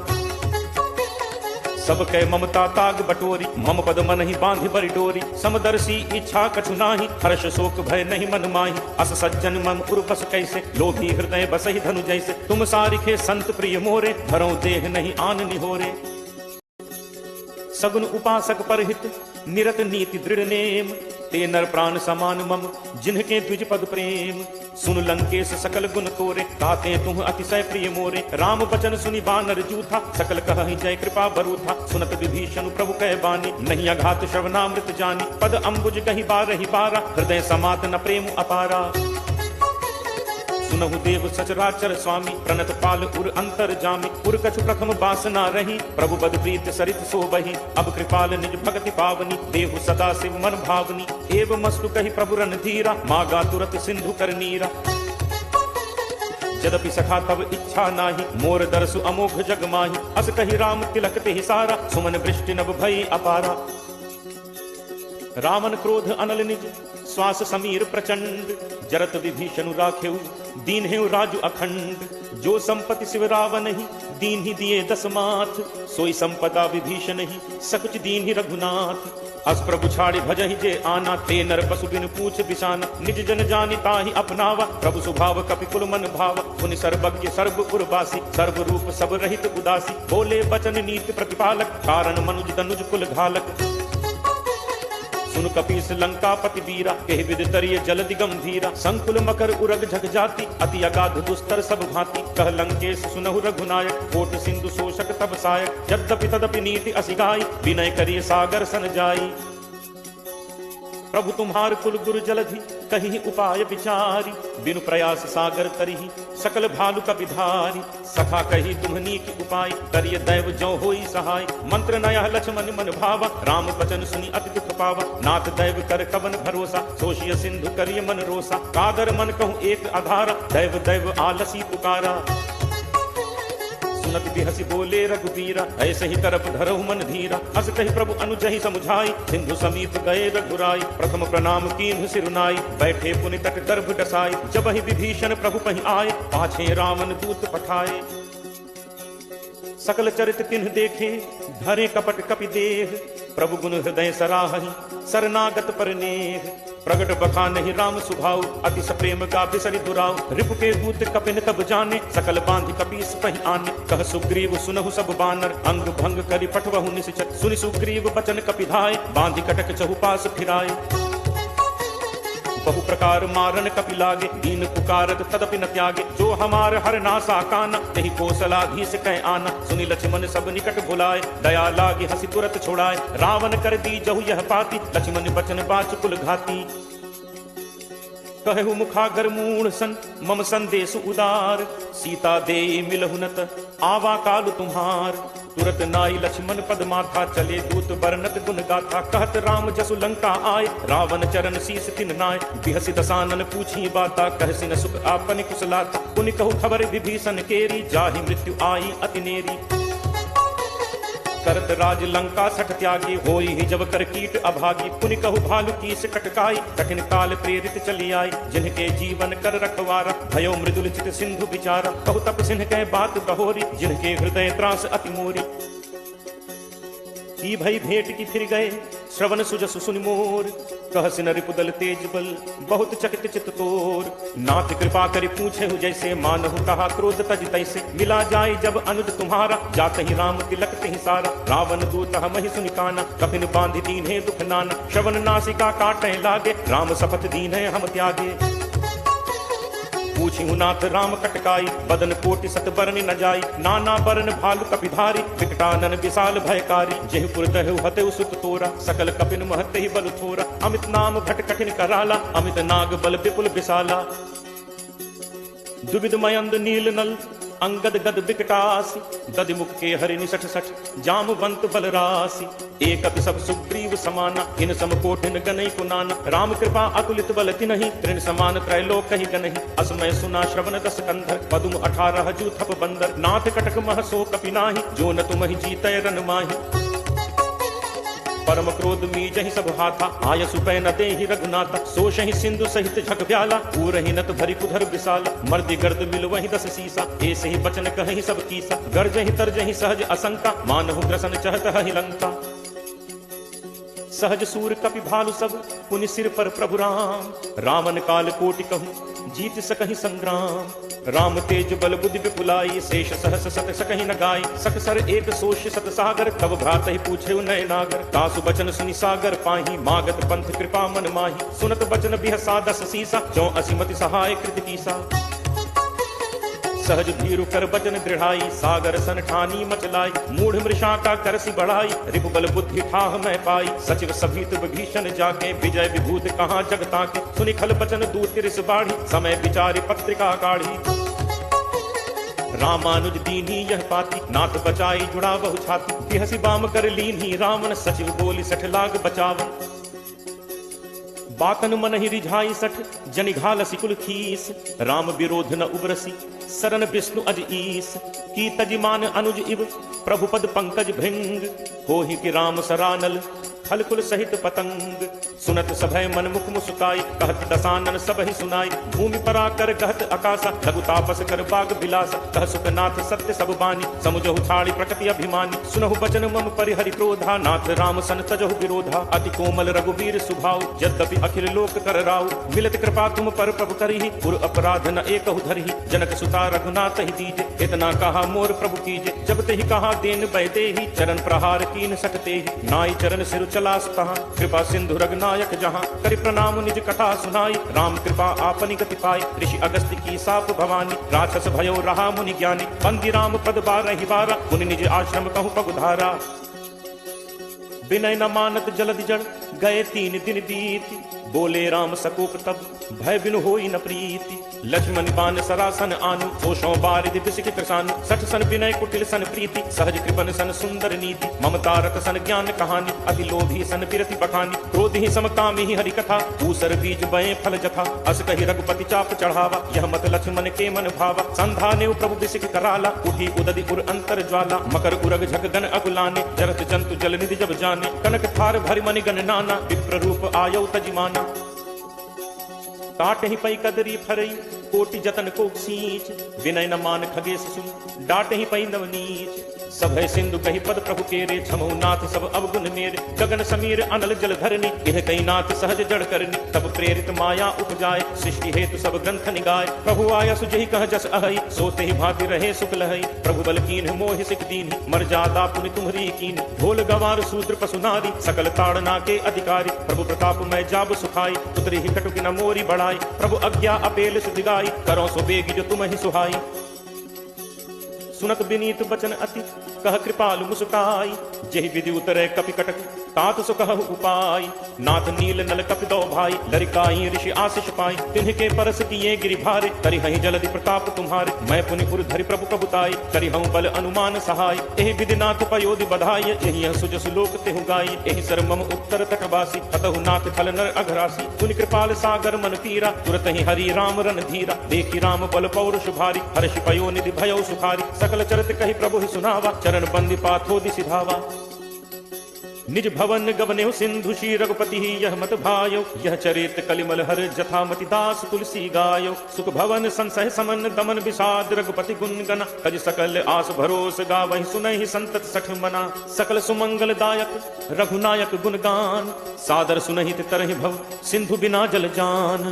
सब कै ममता ताग बटोरी, मम पद मन ही बांधि बरि डोरी। समदर्शी इच्छा कछु नाही, हर्ष शोक भय नहीं मन माही। अस सज्जन मम उर बस कैसे, लोभी हृदय बसहि धनु जैसे। तुम सारिखे संत प्रिय मोरे, धरौ देह नहीं आन निहोरे। सगुन उपासक परहित, निरत नीति दृढ़ नेम। ते नर प्राण समान मम, जिनके द्विज पद प्रेम। सुन लंकेश सकल गुण तोरे, ताते तुम अतिशय प्रिय मोरे। राम बचन सुनि बानर जूथा, सकल कहहि जय कृपा बरूथा। सुनत विभीषण प्रभु कह बानी, नहीं अघात श्रवणामृत जानी। पद अम्बुज कहि बारहि बारा, हृदय समात न प्रेम अपारा। सुनहु देव सचराचर स्वामी, प्रणत पाल उर अंतर जामी। उर कछु प्रथम बासना रही, प्रभु बद प्रीत सरित सोबही। अब कृपाल निज भगति पावनी, देहु सदा शिव मन भावनी। एव मस्तु कहि प्रभु रणधीरा, मागा तुरत सिंधु कर नीरा। यद्यपि सखा तब इच्छा नाही, मोर दरसु अमोघ जग माही। अस कहि राम तिलक तेहि सारा, सुमन वृष्टि नभ भई अपारा। रावण क्रोध अनल निज, श्वास समीर प्रचंड। जरत विभीषण राखेउ, दीन हेउ राजु अखंड। जो संपत्ति शिव रावण ही, दीन ही दिए दस माथ। सोई संपदा विभीषण ही, सकुच दीन ही रघुनाथ। अस प्रभु छाड़े भजहि जे आना, ते नर पशु बिन पूछ बिसाना। निज जन जानि ताहि अपनावा, प्रभु स्वभाव कपि कुल मन भावा। मुनि सर्वज्ञ सर्व उर्वासी, सर्व रूप सब रहित उदासी। बोले बचन नीति प्रतिपालक, कारण मनुज तनुज कुल घालक। सुन कपीस लंकापति वीरा, केहि विद तरिय जलदि गंभीरा। संकुल मकर उरग झग जाति, अति अगाध दुस्तर सब भांति। कह लंकेश सुनहु रघुनायक, कोट सिंधु शोषक तब सायक। यद्यपि तदपि नीति असि गाई, विनय करिय सागर सन जाई। प्रभु तुम्हार कुल गुरु जलधि, कहीं उपाय विचारी। बिनु प्रयास सागर तरिहि, सकल भालु कपिधारी। सखा कही तुम्हनी की उपाय, करिय दैव जो होई सहाय। मंत्र नया लक्ष्मण मन भावा, राम बचन सुनि अति दुख पावा। नाथ दैव कर कवन भरोसा, सोशिय सिंधु करिय मन रोसा। कादर मन कहूँ एक आधारा, दैव दैव आलसी पुकारा। सुनत बिहसि बोले रघुबीरा, ऐसे ही तरफ धरहु मन धीरा। अस कहि प्रभु अनुजहि समुझाई, सिंधु समीप गए रघुराई। प्रथम प्रणाम कीन्हु सिरुनाई, बैठे पुनि तट गर्भ डसाई। जबहि विभीषण प्रभु पहि आए, पाछे रावण दूत पठाए। सकल चरित तिन्ह देखे, धरे कपट कपि देह। प्रभु गुण हृदय सराहहि, शरणागत पर नेह। प्रगट बखानहि राम सुभाऊ, अति सप्रेम गाभि सरि दुराऊ। रिपु के दूत कपिन तब जाने, सकल बांधि कपीस पहि आने। कह सुग्रीव सुनहु सब बानर, अंग भंग करि पठवहु निश्चर। सुनि सुग्रीव बचन कपिधाय, बांधि कटक चहुपास फिराए। बहु प्रकार मारन कपि लागे, दीन पुकारत तदपि न त्यागे। जो हमार हर नासा काना, तेहि कौशलाधीश कह आना। सुनि लक्ष्मण सब निकट बुलाए, दया लागे हंसी तुरत छोड़ाए। रावण कर दी जहु यह पाती, लक्ष्मण बचन बाच कुल घाती। कहु मुखागर मूढ़ सन, मम संदेश उदार। सीता दे मिलहु नत, आवा काल तुम्हार। तुरत नाई लक्ष्मण पद माथा, चले दूत बरनत गुण गाथा। कहत राम जसु लंका आए, रावण चरण शीस तिन नाय। बिहसि दसानन पूछी बाता, कहसि न सुख आपन कुशलाता। पुनि कहु खबर विभीषण केरी, जाहि मृत्यु आई अति नेरी। करत राज लंका सठ त्यागी, होई ही जब कर कीट अभागी। पुनि कहु भालु कीस कटकाई, कठिन काल प्रेरित चली आई। जिनके जीवन कर रखवारा, भयो मृदुल चित सिंधु विचारा। कहु तप सिंह कह बात बहोरी, जिनके हृदय त्रास अति मोरी। की भई भेंट की फिर गए, श्रवण सुजसु सुनि मोर। कहसि न रिपुदल तेज बल, बहुत चकित चित तोर। नाथ कृपा करि पूछे हु जैसे, मानहु कहा क्रोध तज तैसे। मिला जाय जब अनुज तुम्हारा, जात ही राम तिलक तिहि सारा। रावण दूत महि सुनि काना, कपिन बांधि दीन्हे दुख नाना। श्रवण नासिका काटै लागे, राम शपथ दीन्हे हम त्यागे। पूछिहु नाथ राम कटकाई, बदन कोटि सत बरन न जाई। नाना बरन भालु कपिधारी, विकटानन विशाल भयकारी। जेहु पुर दहु हतेउ सुत तोरा, सकल कपिन महते ही बल थोरा। अमित नाम घट कठिन कराला, अमित नाग बल विपुल विशाला। दुविध मयंद नील नल, अंगद गद विकटासी। दधिमुख के हरि निसठ सठ, जामवंत बलरासी। एकत सब सुग्रीव समाना, इन सम कोटिन गनई कुनाना। राम कृपा अतुलित बल तिनहि, तृण समान त्रैलोक ही गनहि। असमय सुना श्रवण दस कंधर, पदुम 18 जूथप बंदर। नाथ कटक मह सो कपिनाहि, जो न तुमहि जीतय रन माहि। परम क्रोध मीजहि सब हाथा, आयसु पै न देहि रघुनाथा। सोषहि सिंधु सहित झक ब्याला, पूरहि नत भरि कुधर विशाला। मर्दि गर्द मिलवहि 10 सीसा, ऐसे ही बचन कहहि सब कीसा। गर्जहि तरजहि सहज असंका, मानहु ग्रसन चहत हहि लंका। सहज सूर कपि भालु सब, पुनि सिर पर प्रभु राम। रावण काल कोटि कहूँ, जीत सकहि संग्राम। राम तेज बल बुद्धि विपुलाई, शेष सहस सत सकहि न गाय। सकसर एक सोष सत सागर, तब भ्रात ही पूछे नय नागर। तासु बचन सुनि सागर पाही, मागत पंथ कृपा मन माही। सुनत बचन बिहसा 10 सीसा, जो असिमति सहाय कृत कीसा। सहज भीरु कर बचन दृढ़ाई, सागर सन ठानी मचलाई। मूढ़ मृषा का करसी बढ़ाई, रिपुबल बुद्धि ठाह मैं पाई। सचिव सभीत विभीषण जाके, विजय विभूत कहाँ जगता के। सुनि खल बचन दूत रिस बाढ़ी, समय विचारि पत्रिका काढ़ी। रामानुज दीन्ही यह पाती, नाथ बचाई जुड़ा बहु छाती। बिहसि बाम कर लीन्ही रावण, सचिव बोली 60 लाख बचावन। बाकन मन ही रिझाई 60, जनिघाल सिकुल खीस। राम विरोध न उबरसी, सरन विष्णु अज ईस। की तजिमान अनुज इव, प्रभु पद पंकज भृंग। होहि कि राम सरानल, खलकुल सहित पतंग। सुनत सभय मन मुख मुस्काई, कहत दसानन सब ही सुनाई। भूमि परा कर कहत आकाशा, लघु तापस कर बाग बिलासा। कह सुखनाथ सत्य सब बानी, समुझहु छाड़ी प्रकृति अभिमानी। सुनहु बचन मम परिहरि क्रोधा, नाथ राम सन तजहु विरोधा। अति कोमल रघुवीर सुभाऊ, यद्यपि अखिल लोक कर राउ। मिलत कृपा तुम पर प्रभु करिहि, पुर अपराध न एकहु धरिहि। जनक सुता रघुनाथ ही दीजे, इतना कहा मोर प्रभु कीजे। जब तेहि कहा देन बैदेहि, चरण प्रहार कीन सकतेहि। नाई चरण सिर चला सुतहाँ, कृपा सिंधु रघुनायक जहाँ। करि प्रणाम निज कथा सुनाई, राम कृपा आपनि गति पाई। ऋषि अगस्त्य की साप भवानी, राक्षस भयो रहा मुनि ज्ञानी। बंदी राम पद 12 बारा, मुनि निज आश्रम कहूँ पगुधारा। विनय न मानत जलधि जड़, गए 3 दिन बीती। बोले राम सकोप तब, भय बिनु होई न प्रीति। लक्ष्मण बान सरासन आनु, होशों बारिधि बिसिक कृसानु। 60 सन विनय कुटिल सन प्रीति, सहज कृपन सन सुंदर नीति। ममता रत सन ज्ञान कहानी, अति लोभी सन बिरति बखानी। क्रोध ही समकामी ही हरि कथा, दूसर बीज बये फल जथा। अस कहि रघुपति चाप चढ़ावा, यह मत लक्ष्मण के मन भावा। संधा ने प्रभु बिसिक कराला, उठी उदधि उर अंतर ज्वाला। मकर उरग झक गन अकुलाने, जरत जंतु जल निधि जब जाने। कनक थार भरि मनि गण नाना, विप्र रूप आयौ तजिमाना। काट ही पई कदरी फरई, कोटि जतन को सींच। विनय न मान खगेश सुन, डाट ही पई नवनीच। सभय सिंधु कही पद प्रभु केरे, छमौ नाथ सब अवगुण मेरे। गगन समीर अनल जल धरनी, इह कई नाथ सहज जड़ करनी। तब प्रेरित माया उपजाए, सृष्टि हेतु सब ग्रंथ निगाए। प्रभु आया सुजहि कह जस अहई, सोते ही भांति रहे सुख लहई। प्रभु बल कीन्ह मोहि सिख दीन्हि, मर्यादा पुनि तुम्हरी कीन्हि। ढोल गवार शूद्र पशु नारी, सकल ताड़ना के अधिकारी। प्रभु प्रताप मैं जाब सुखाई, उतरी ही कटुक न मोरी बढ़ाई। प्रभु आज्ञा अपेल सुधिगाई, करो सो बेगी जो तुम ही सुहाई। सुनत विनीत बचन अति कह कृपालु मुस्काई। जेहि विधि उतरे कपि कटक तात सो कहु उपाय। नाथ नील नल कपि दो भाई लरिकाई ऋषि आशीष पाई। तिन्ह परस किए गिरि भारे करि हहि जलधि प्रताप तुम्हारे। मैं पुनि उर धरि प्रभु कबुताई करि हूँ बल अनुमान सहाय। एहि विधि नाथ पयोधि बधाई एहि सुजसु लोक तेहु गाई। एहि सर मम उत्तर तटवासी हतहु नाथ खल नर अघरासी। पुनि कृपाल सागर मन पीरा तुरत ही हरि राम रन धीरा। देखी राम बल पौरुष भारी हर्षि पयो निधि भयो सुखारी। सकल चरित कहि प्रभु ही सुनावा चरण बंदी पाथोदि सिधावा। निज भवन गवनेहु सिंधु श्री रघुपति यह मत भायो। यह चरित कलिमल हर जथामति दास तुलसी गायो। सुख भवन संसह समन दमन विषाद रघुपति गुण गना। तज सकल आस भरोस गावहि सुनहि संतत सठ मना। सकल सुमंगल दायक रघुनायक गुणगान सादर सुनहि तरहि भव सिंधु बिना जल जान।